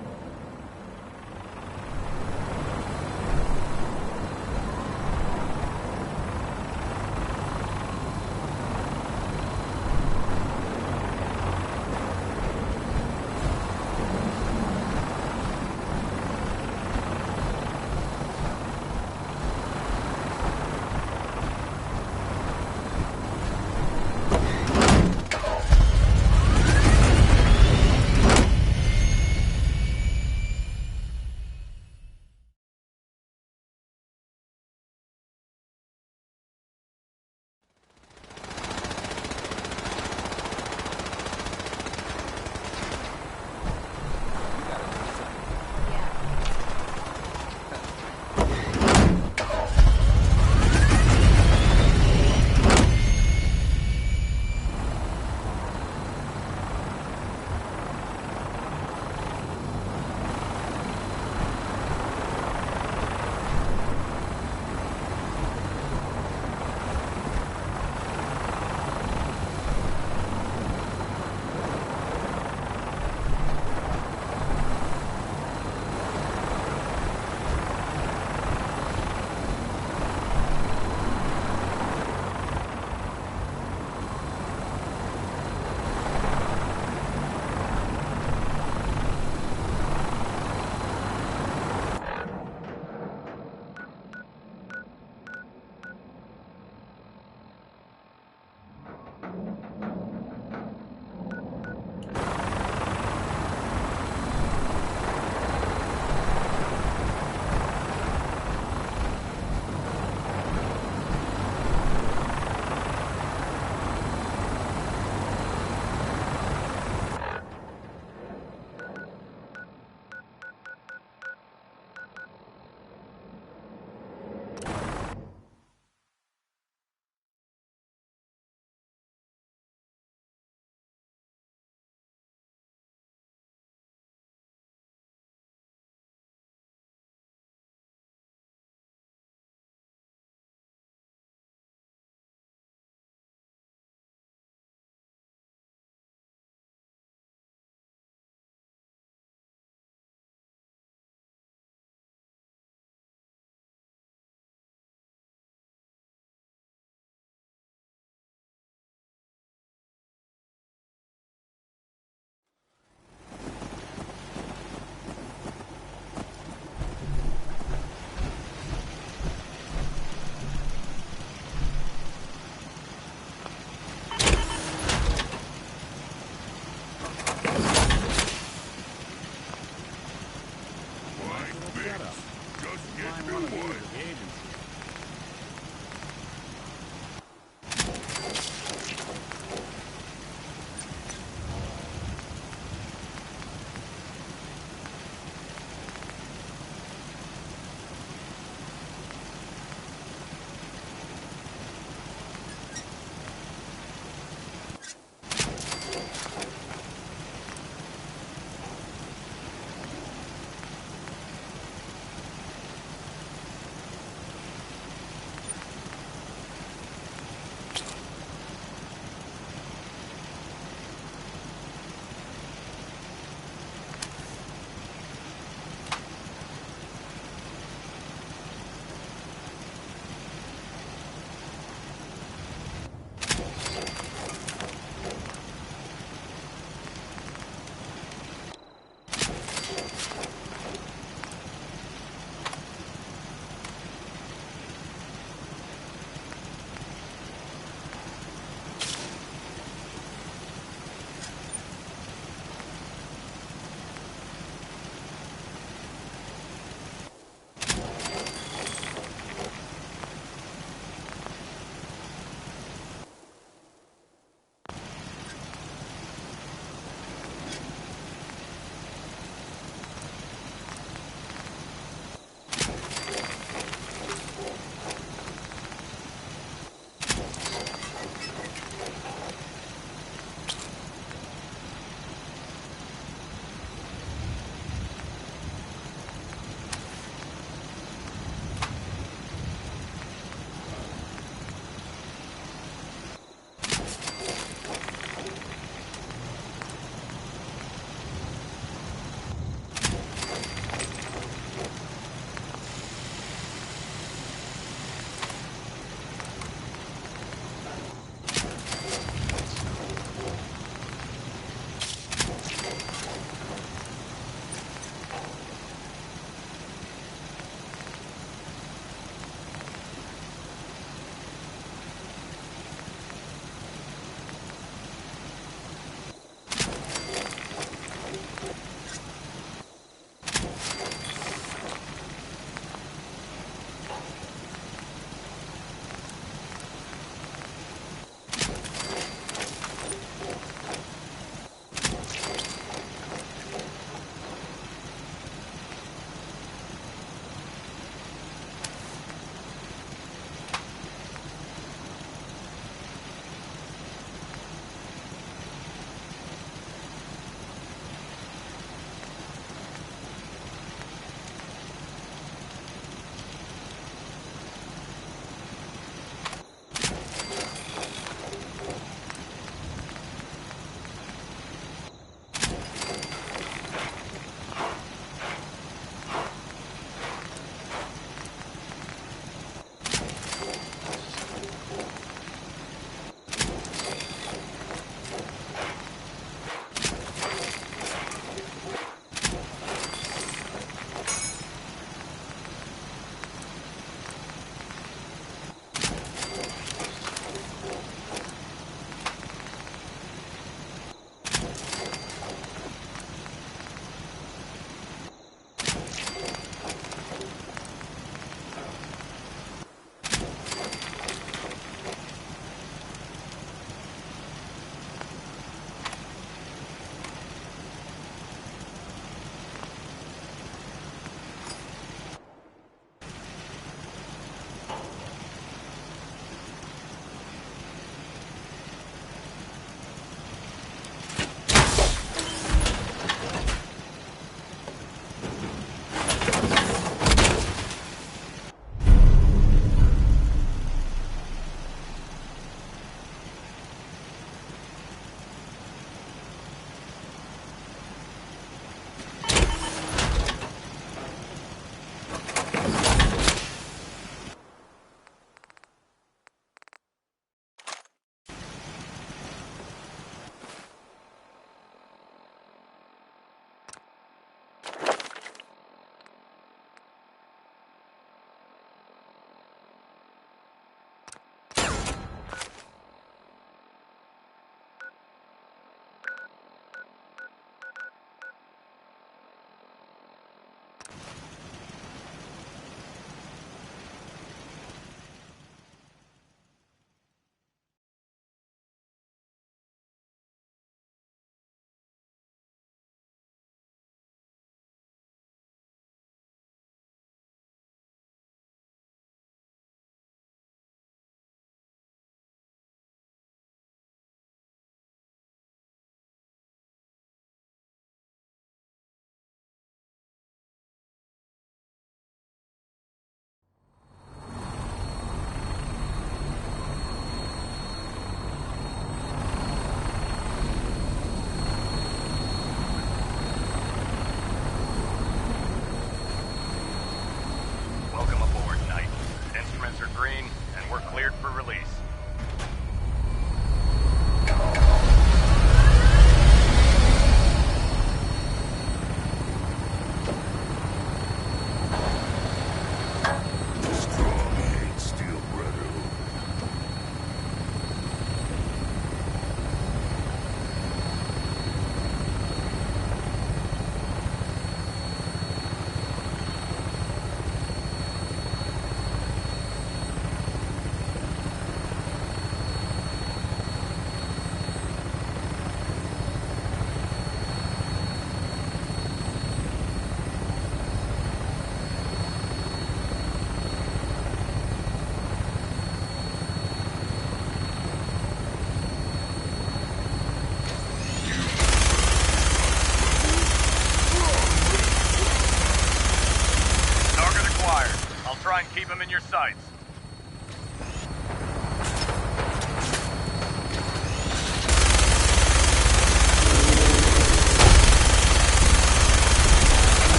try and keep him in your sights.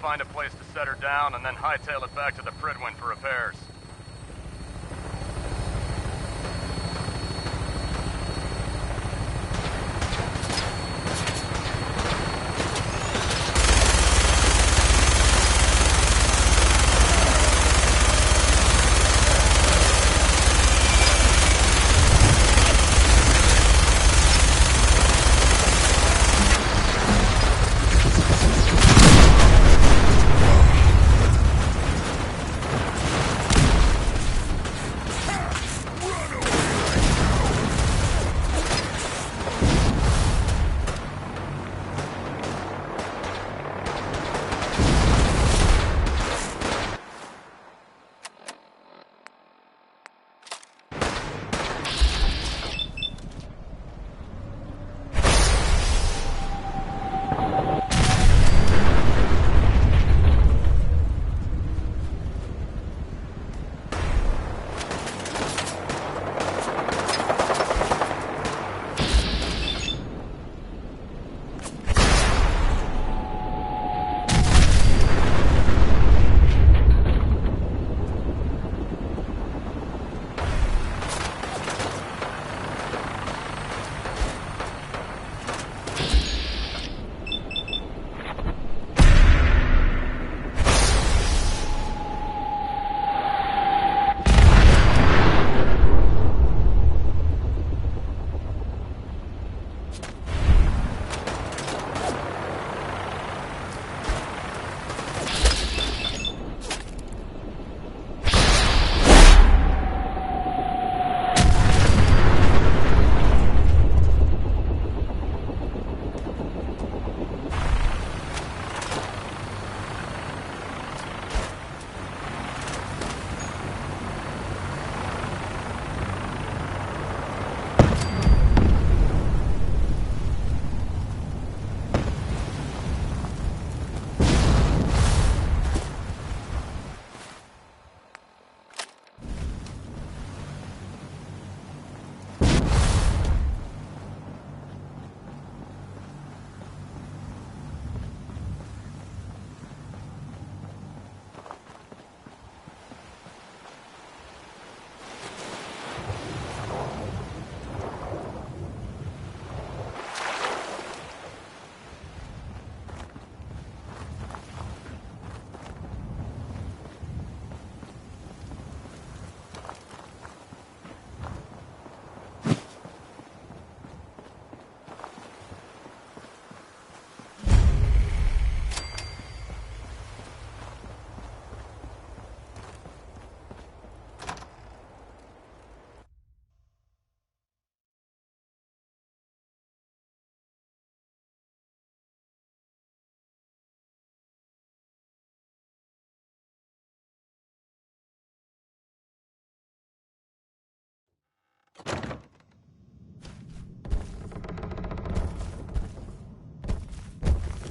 Find a place to set her down, and then hightail it back to the Prydwen for repairs.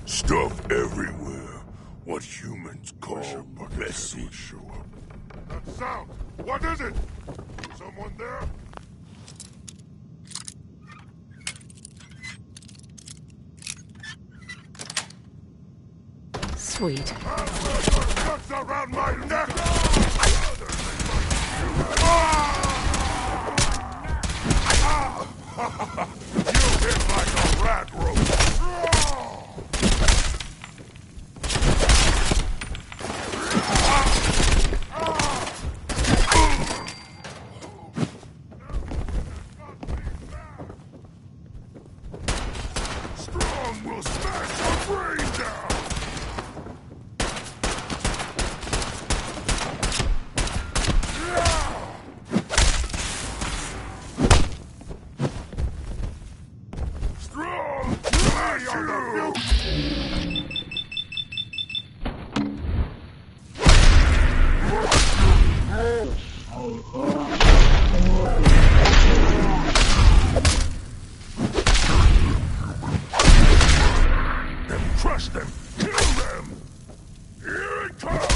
Stuff everywhere. What humans call messy. Show up. That sound! What is it? Someone there? Sweet. Nuts around my neck! You hit like a rat rope! Strong will smash your brain down! Crush them! Kill them! Here it comes!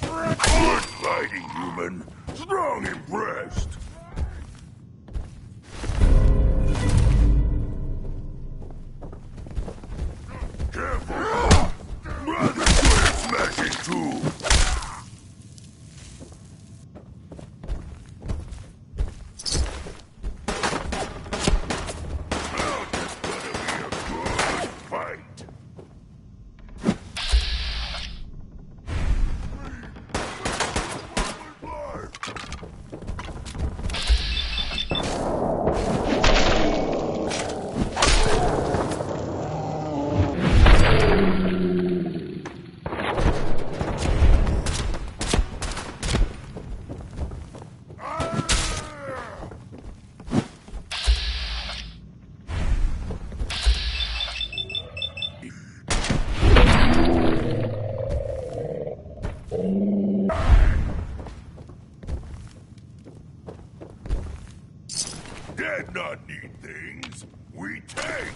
Good fighting, human. Strong impressed. Careful! Rather good at smashing too! Dead not need things, we take!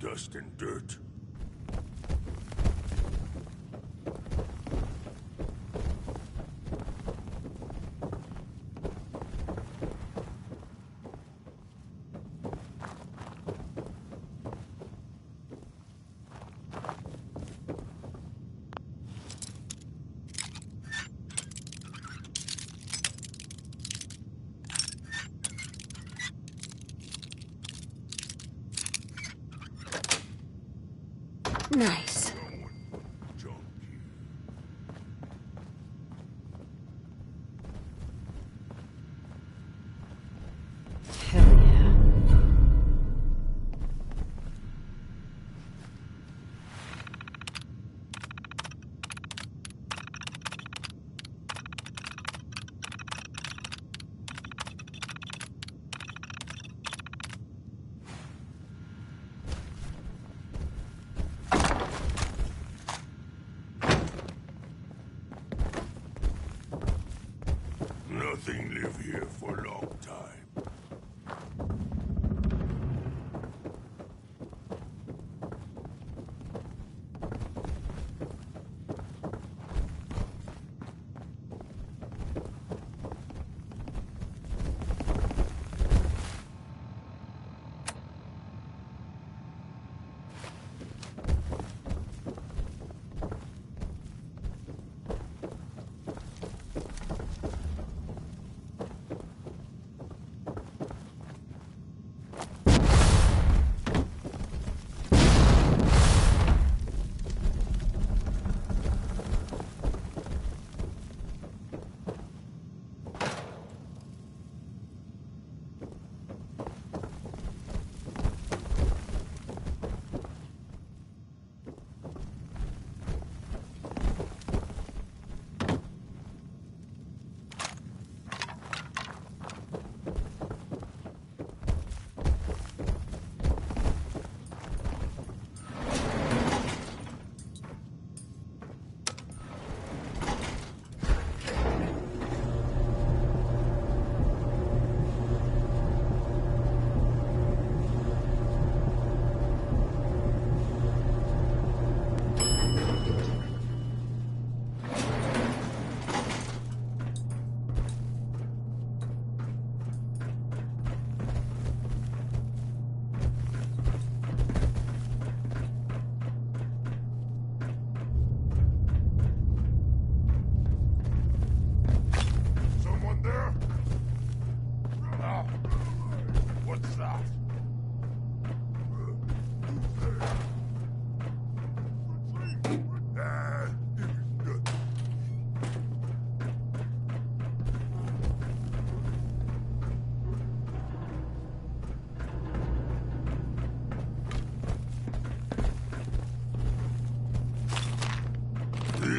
Dust and dirt. Nice. Hell yeah.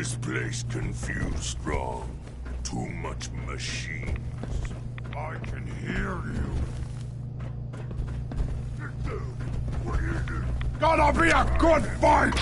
This place confused Strong. Too much machines. I can hear you. What are you doing? Gonna be a good fight!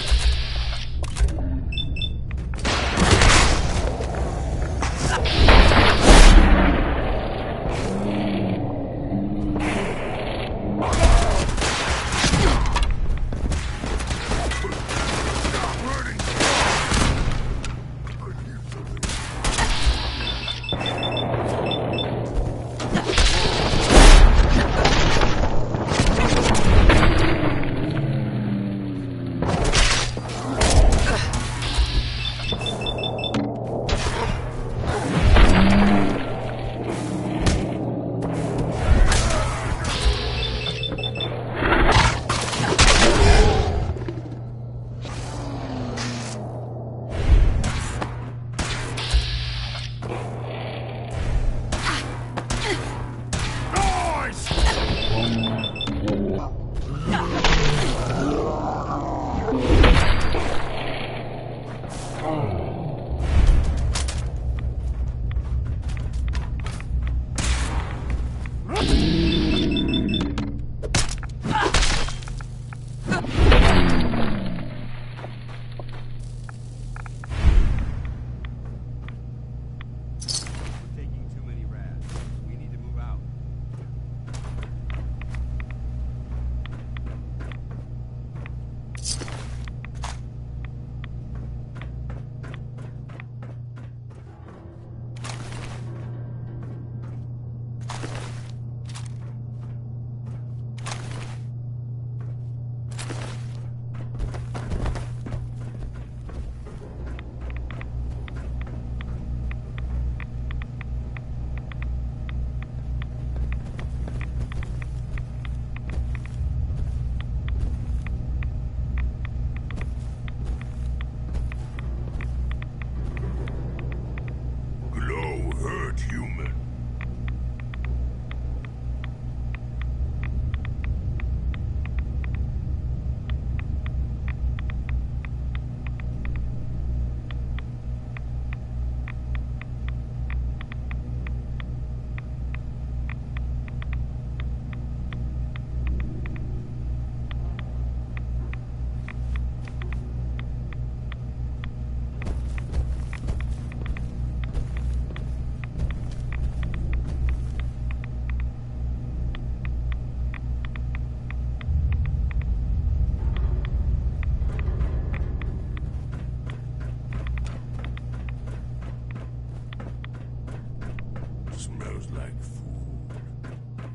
Smells like food.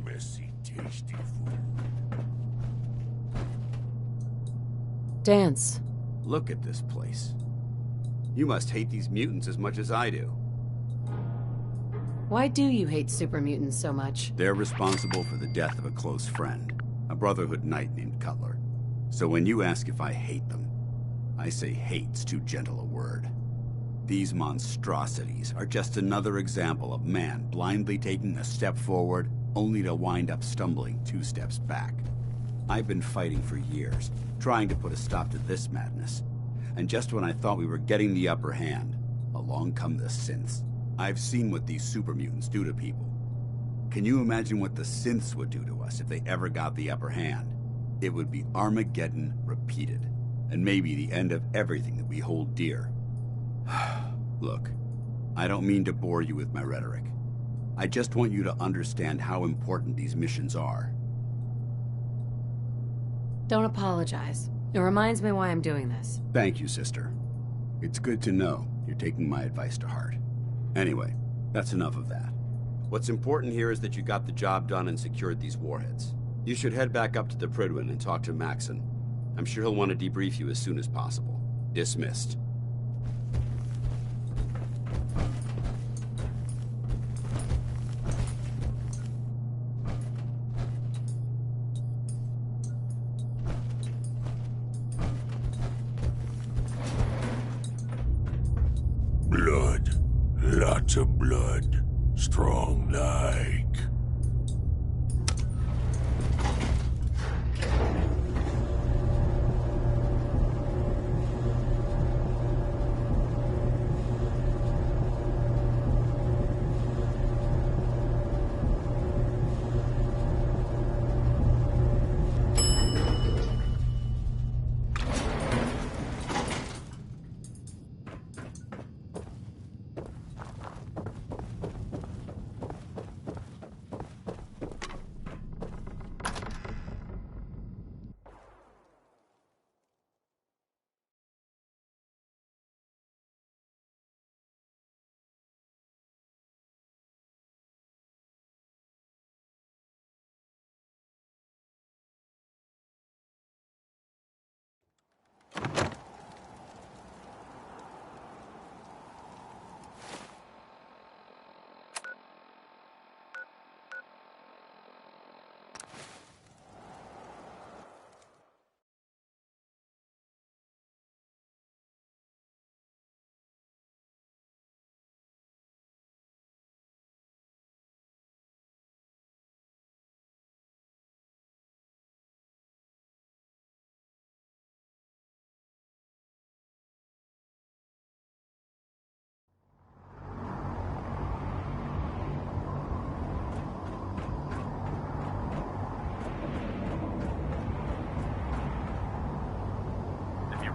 Messy, tasty food. Dance. Look at this place. You must hate these mutants as much as I do. Why do you hate super mutants so much? They're responsible for the death of a close friend, a Brotherhood knight named Cutler. So when you ask if I hate them, I say hate's too gentle a word. These monstrosities are just another example of man blindly taking a step forward, only to wind up stumbling 2 steps back. I've been fighting for years, trying to put a stop to this madness. And just when I thought we were getting the upper hand, along come the synths. I've seen what these super mutants do to people. Can you imagine what the synths would do to us if they ever got the upper hand? It would be Armageddon repeated, and maybe the end of everything that we hold dear. Look, I don't mean to bore you with my rhetoric. I just want you to understand how important these missions are. Don't apologize. It reminds me why I'm doing this. Thank you, sister. It's good to know you're taking my advice to heart. Anyway, that's enough of that. What's important here is that you got the job done and secured these warheads. You should head back up to the Prydwen and talk to Maxson. I'm sure he'll want to debrief you as soon as possible. Dismissed. Blood. Lots of blood. Strong like.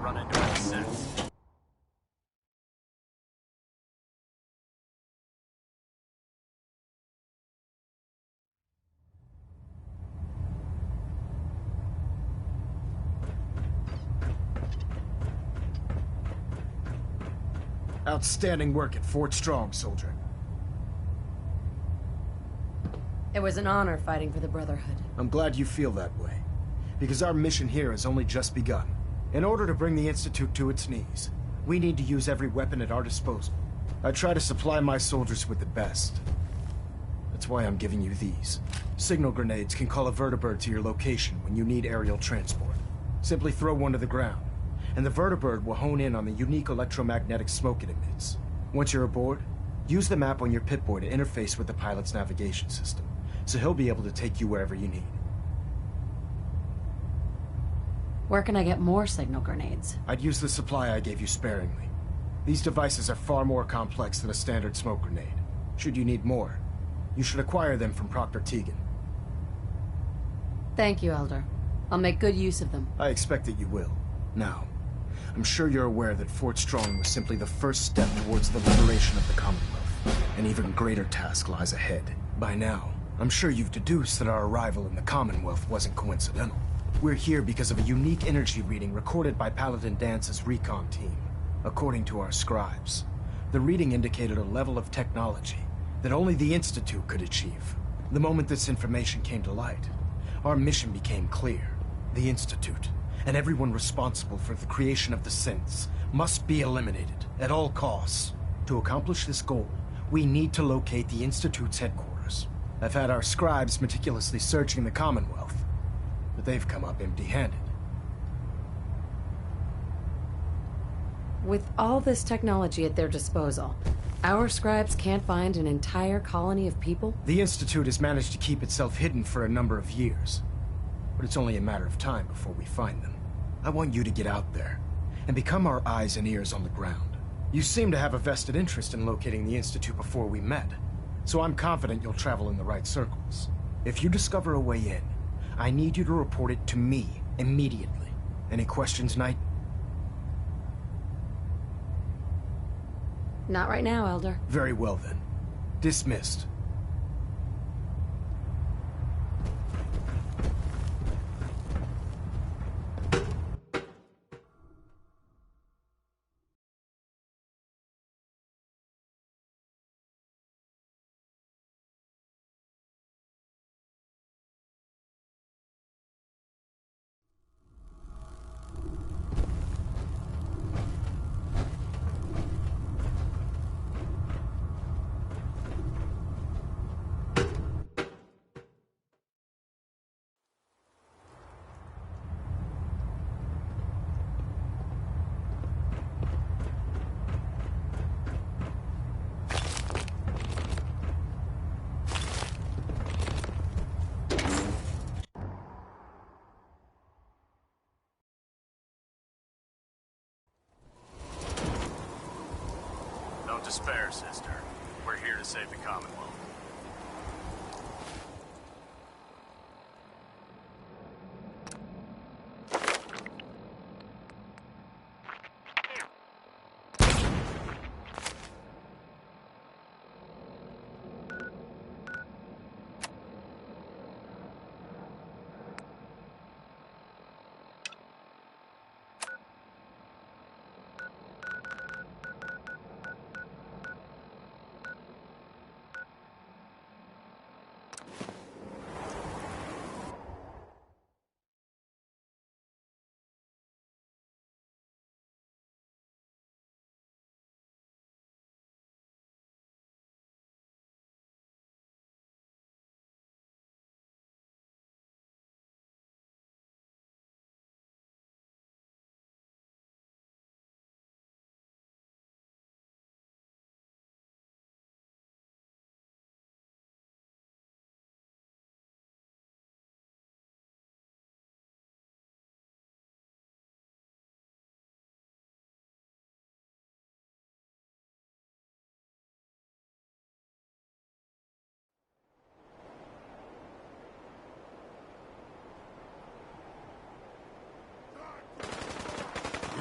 run into it since. Outstanding work at Fort Strong, soldier. It was an honor fighting for the Brotherhood. I'm glad you feel that way, because our mission here has only just begun. In order to bring the Institute to its knees, we need to use every weapon at our disposal. I try to supply my soldiers with the best. That's why I'm giving you these. Signal grenades can call a vertibird to your location when you need aerial transport. Simply throw one to the ground, and the vertibird will hone in on the unique electromagnetic smoke it emits. Once you're aboard, use the map on your Pip-Boy to interface with the pilot's navigation system, so he'll be able to take you wherever you need. Where can I get more signal grenades? I'd use the supply I gave you sparingly. These devices are far more complex than a standard smoke grenade. Should you need more, you should acquire them from Proctor Tegan. Thank you, Elder. I'll make good use of them. I expect that you will. Now, I'm sure you're aware that Fort Strong was simply the first step towards the liberation of the Commonwealth. An even greater task lies ahead. By now, I'm sure you've deduced that our arrival in the Commonwealth wasn't coincidental. We're here because of a unique energy reading recorded by Paladin Dance's recon team. According to our scribes, the reading indicated a level of technology that only the Institute could achieve. The moment this information came to light, our mission became clear. The Institute, and everyone responsible for the creation of the synths, must be eliminated at all costs. To accomplish this goal, we need to locate the Institute's headquarters. I've had our scribes meticulously searching the Commonwealth, but they've come up empty-handed. With all this technology at their disposal, our scribes can't find an entire colony of people? The Institute has managed to keep itself hidden for a number of years, but it's only a matter of time before we find them. I want you to get out there and become our eyes and ears on the ground. You seem to have a vested interest in locating the Institute before we met, so I'm confident you'll travel in the right circles. If you discover a way in, I need you to report it to me immediately. Any questions, Knight? Not right now, Elder. Very well then. Dismissed. Don't despair, sister. We're here to save the Commonwealth.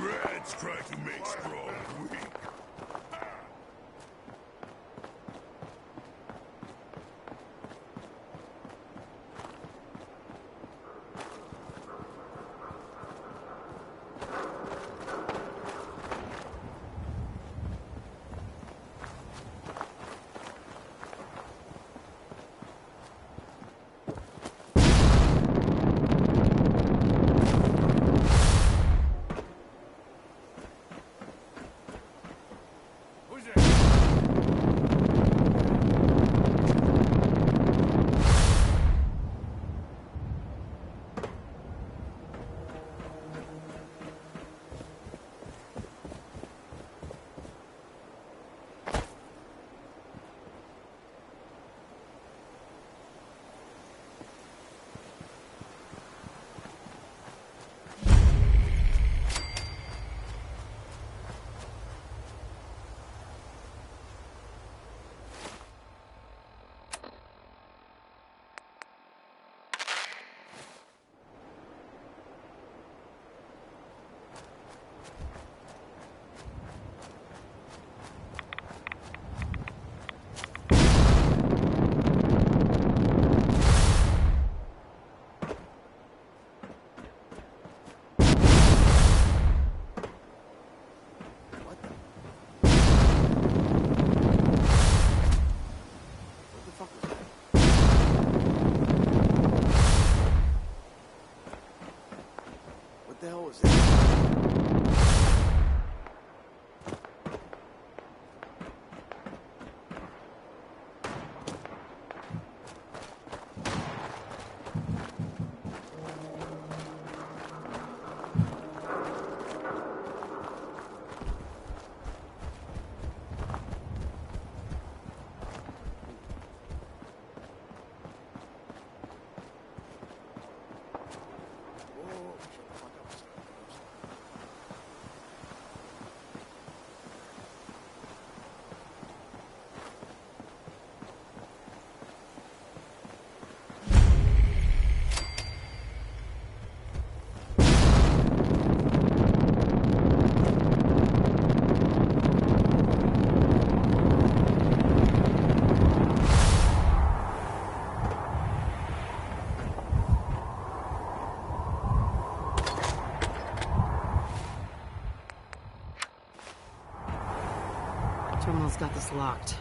Rats try to make strong weak. the hell was that? Terminal's got this locked.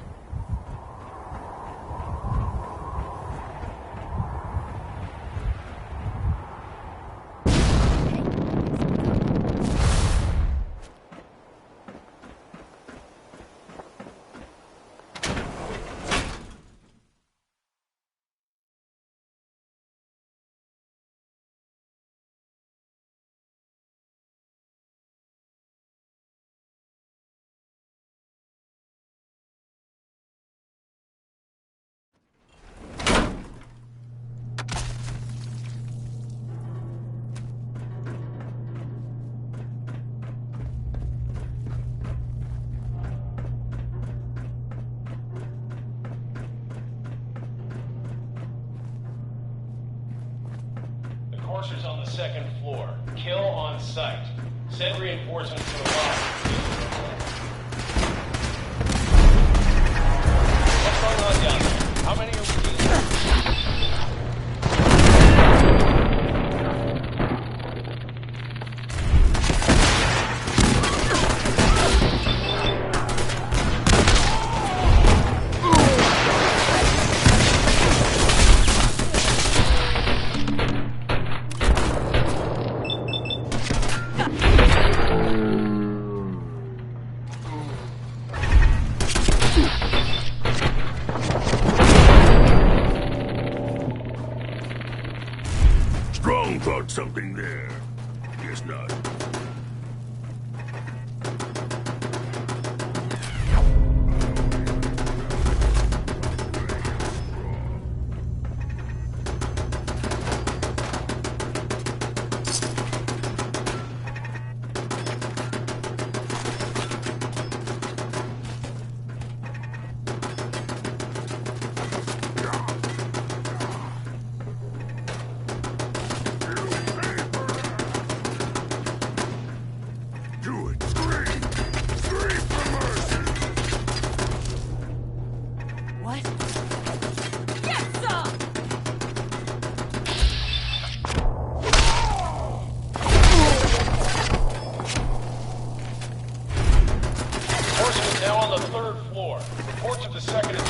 Enforcers on the second floor. Kill on sight. Send reinforcements to the lobby. What's going on down there? How many are we dealing with? Strong thought something there. Guess not. Do it! Scream! Scream for mercy! What? Get some! Horseman now on the 3rd floor. Reports of the 2nd and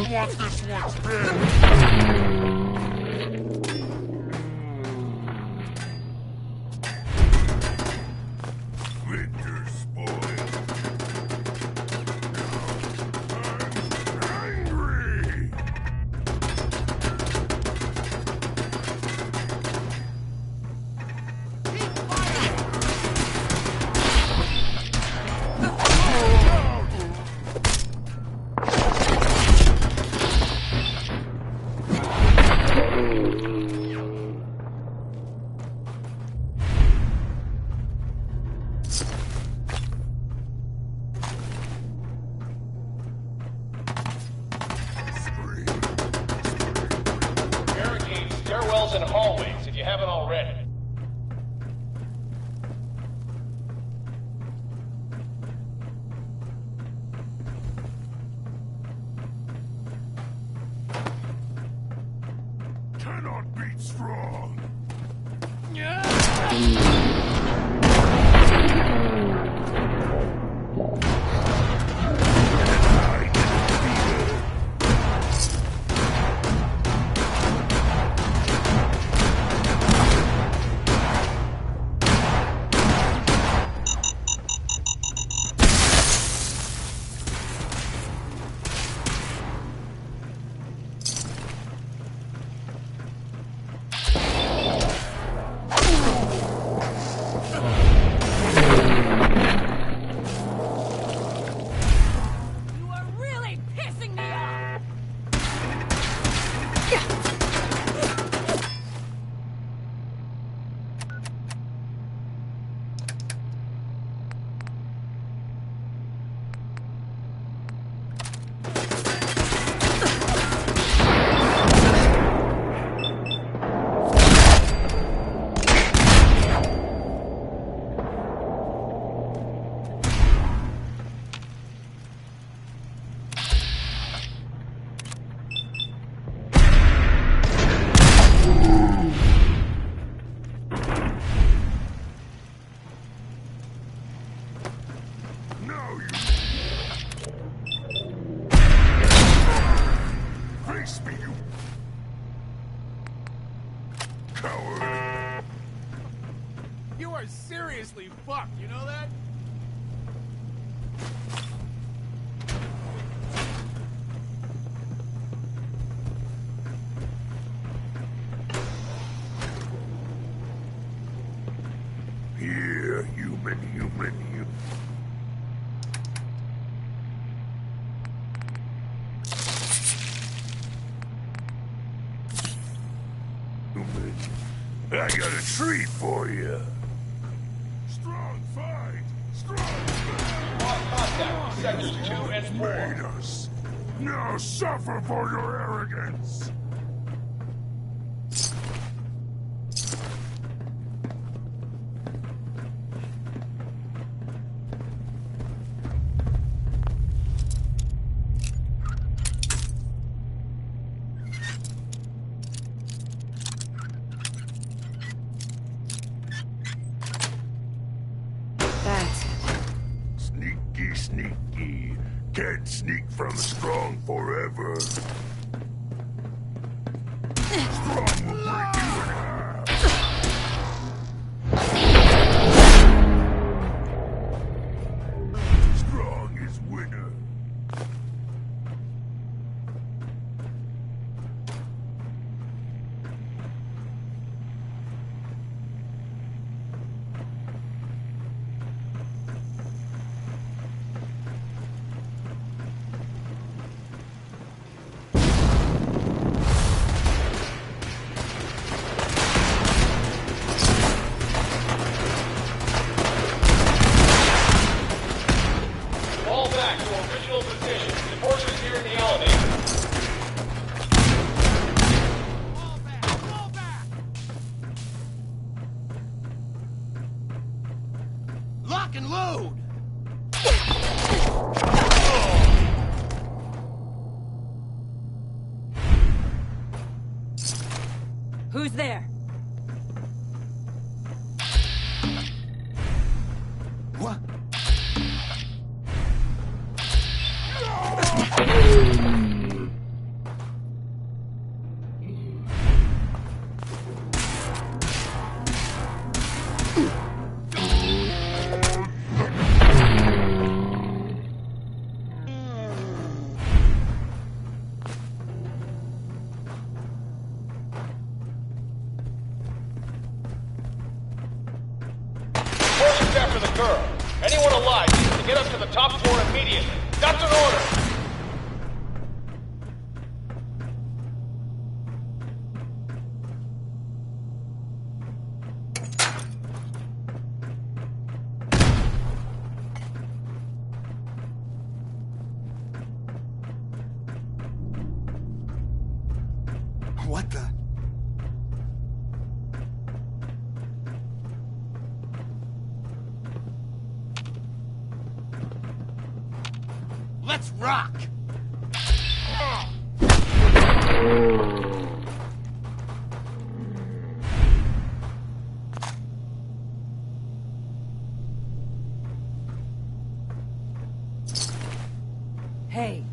What this one's been! Victor spoiled. Now I'm angry! barricade stairwells and hallways if you haven't already. Cannot beat strong! You are really pissing me off! Now you... Face me, you... coward! You are seriously fucked, you know that? Here, human. I got a treat for you. Strong fight! Strong fight! Lost contact with sectors 2 and 4. Made us. Now suffer for your arrogance! Sneaky. Can't sneak from strong forever. Strong will break you in half. Strong is winner. Lock and load! Who's there? What? After the girl. Anyone alive needs to get up to the top floor immediately. That's an order! What the? Let's rock! Hey.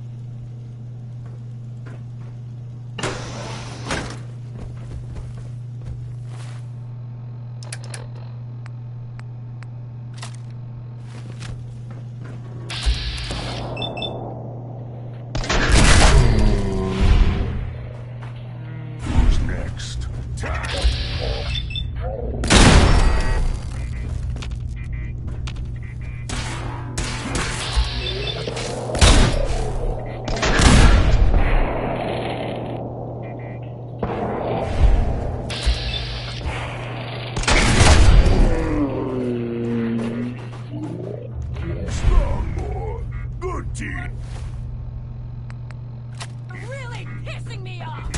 Really pissing me off!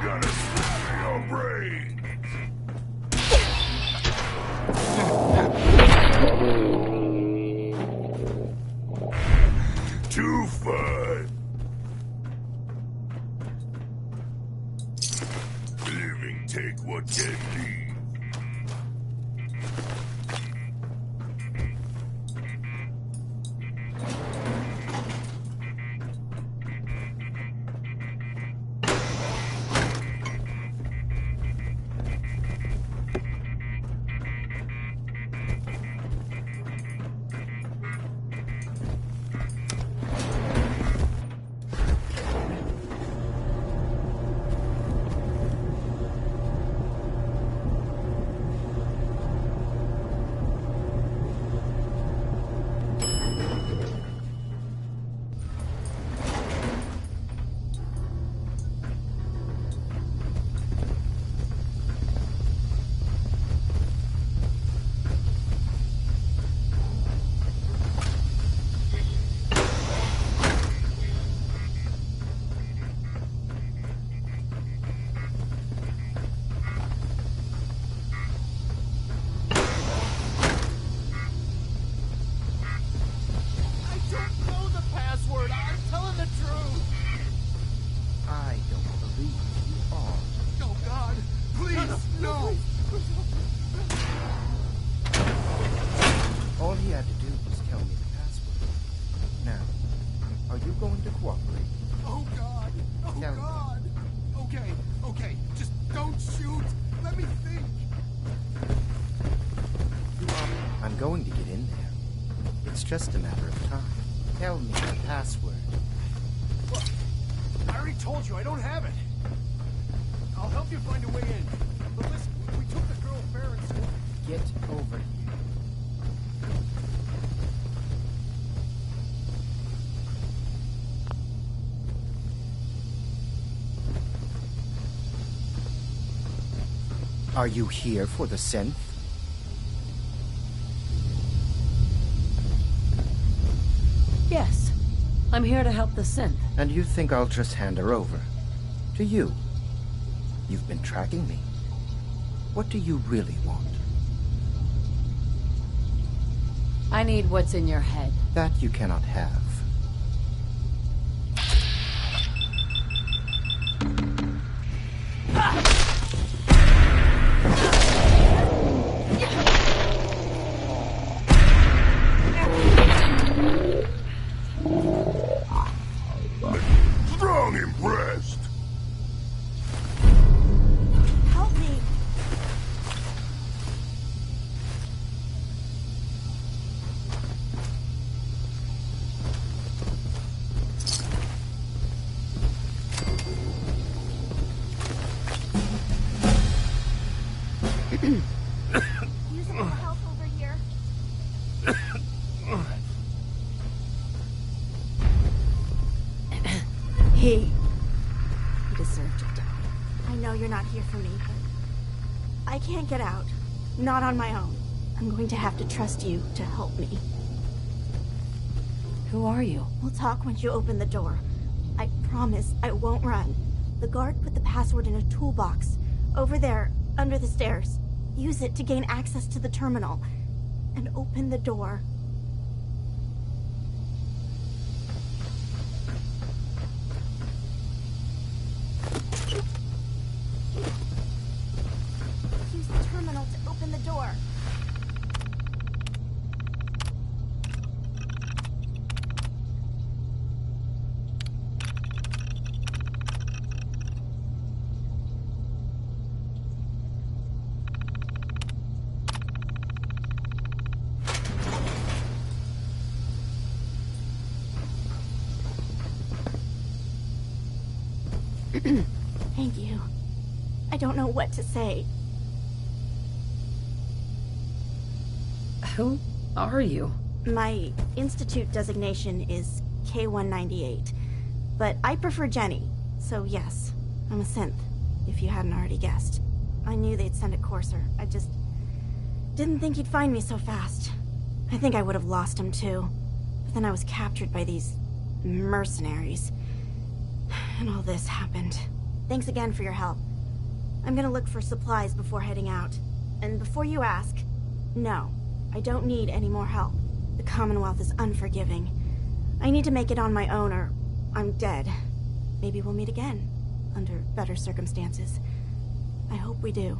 Gonna smatter your brain! Too fun! Living take what dead leave. All he had to do was tell me the password. Now, are you going to cooperate? Oh God! Oh Tell God! Okay, okay, just don't shoot! Let me think! I'm going to get in there. It's just a matter of time. Tell me the password. Look, I already told you I don't have it. I'll help you find a way in. But listen, we took the girl fair and square. Get over here. Are you here for the synth? Yes. I'm here to help the synth. And you think I'll just hand her over? To you? You've been tracking me. What do you really want? I need what's in your head. That you cannot have. Strong impressed. Help me. Use a little help over here. He deserved to die. I know you're not here for me, but I can't get out. Not on my own. I'm going to have to trust you to help me. Who are you? We'll talk once you open the door. I promise I won't run. The guard put the password in a toolbox. Over there, under the stairs. Use it to gain access to the terminal. And open the door. Use the terminal to open the door. Thank you. I don't know what to say. Who are you? My Institute designation is K-198, but I prefer Jenny, so yes, I'm a synth, if you hadn't already guessed. I knew they'd send a courser. I just didn't think he'd find me so fast. I think I would have lost him too, but then I was captured by these mercenaries. And all this happened. Thanks again for your help. I'm gonna look for supplies before heading out. And before you ask, no, I don't need any more help. The Commonwealth is unforgiving. I need to make it on my own or I'm dead. Maybe we'll meet again, under better circumstances. I hope we do.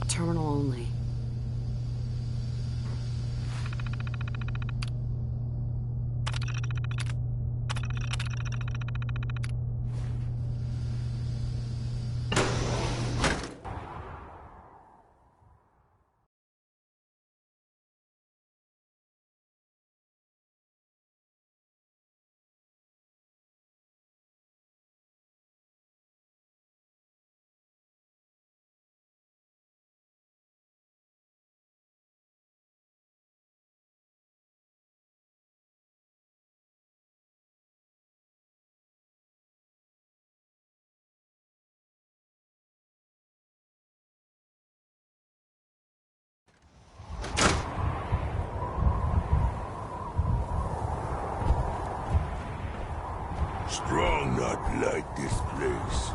Terminal only. Strong not like this place.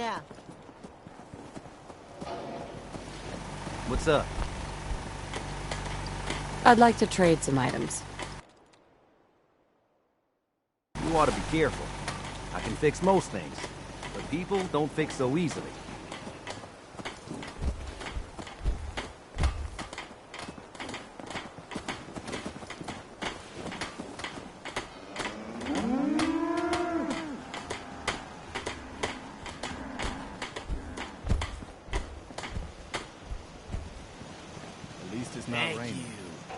Yeah. What's up? I'd like to trade some items. You ought to be careful. I can fix most things, but people don't fix so easily. At least it's not raining.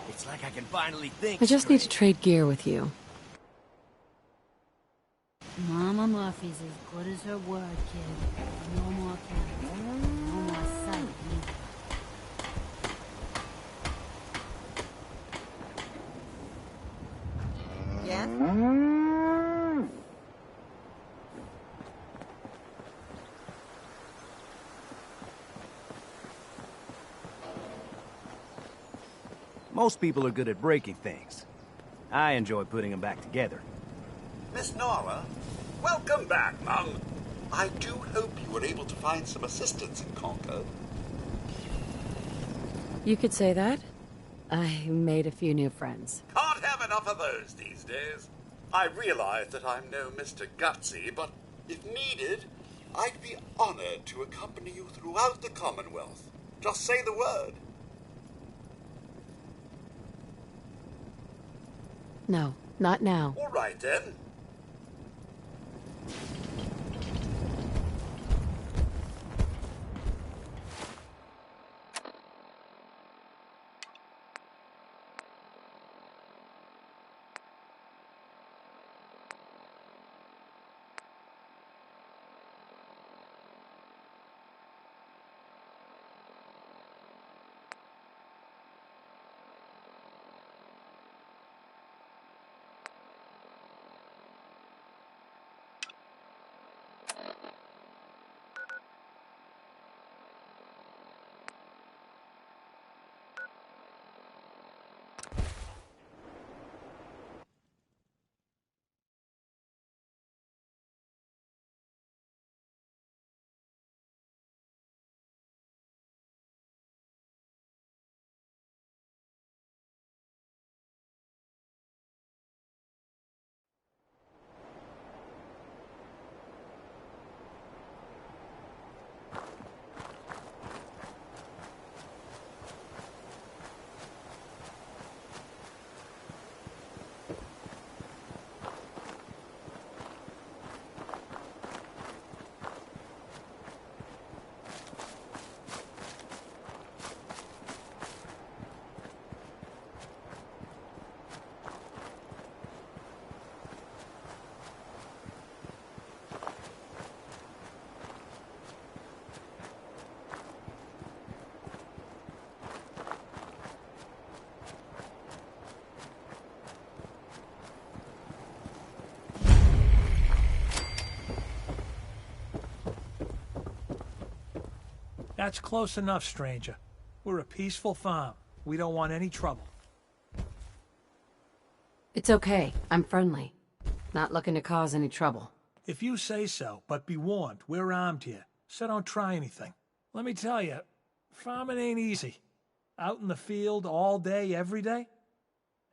It's like I can finally think. I just need to trade gear with you. Mama Murphy's as good as her word, kid. No more cameras. No more sight, either. Yeah? Most people are good at breaking things. I enjoy putting them back together. Miss Nora, welcome back, Mum. I do hope you were able to find some assistance in Concord. You could say that. I made a few new friends. Can't have enough of those these days. I realize that I'm no Mr. Gutsy, but if needed, I'd be honored to accompany you throughout the Commonwealth. Just say the word. No, not now. All right, then. That's close enough, stranger. We're a peaceful farm. We don't want any trouble. It's okay. I'm friendly. Not looking to cause any trouble. If you say so, but be warned, we're armed here, so don't try anything. Let me tell you, farming ain't easy. Out in the field all day, every day,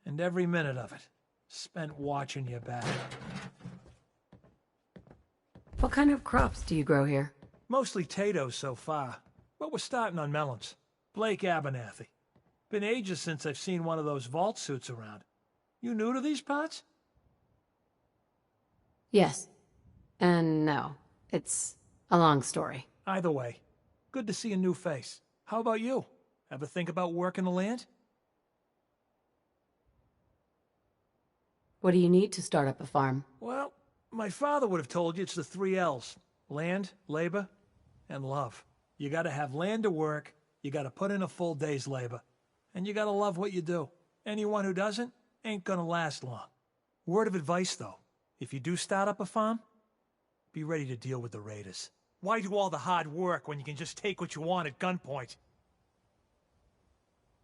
and every minute of it spent watching your back. What kind of crops do you grow here? Mostly potatoes so far, but we're starting on melons. Blake Abernathy. Been ages since I've seen one of those vault suits around. You new to these parts? Yes. And no. It's a long story. Either way, good to see a new face. How about you? Ever think about working the land? What do you need to start up a farm? Well, my father would have told you it's the 3 L's. Land, labor, and love. You gotta have land to work, you gotta put in a full day's labor, and you gotta love what you do. Anyone who doesn't ain't gonna last long. Word of advice, though. If you do start up a farm, be ready to deal with the raiders. Why do all the hard work when you can just take what you want at gunpoint?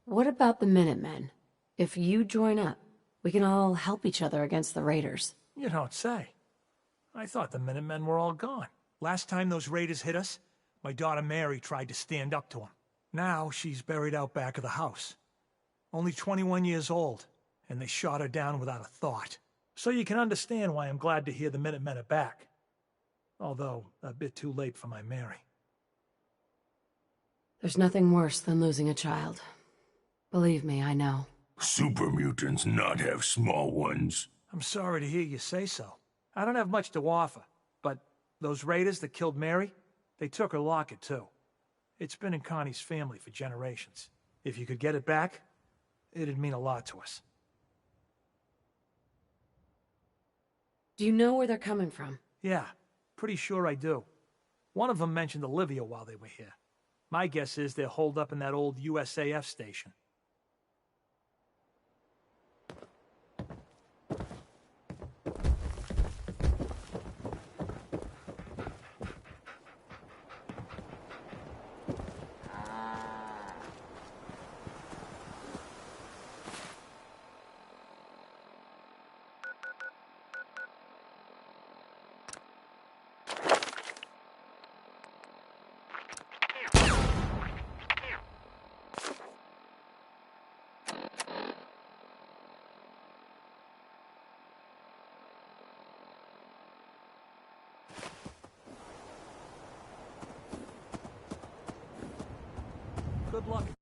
What about the Minutemen? If you join up, we can all help each other against the raiders. You don't say. I thought the Minutemen were all gone. Last time those raiders hit us, my daughter Mary tried to stand up to them. Now she's buried out back of the house. Only 21 years old, and they shot her down without a thought. So you can understand why I'm glad to hear the Minutemen are back. Although, a bit too late for my Mary. There's nothing worse than losing a child. Believe me, I know. Super mutants not have small ones. I'm sorry to hear you say so. I don't have much to offer, but those raiders that killed Mary, they took her locket too. It's been in Connie's family for generations. If you could get it back, it'd mean a lot to us. Do you know where they're coming from? Yeah, pretty sure I do. One of them mentioned Olivia while they were here. My guess is they're holed up in that old USAF station. Good luck.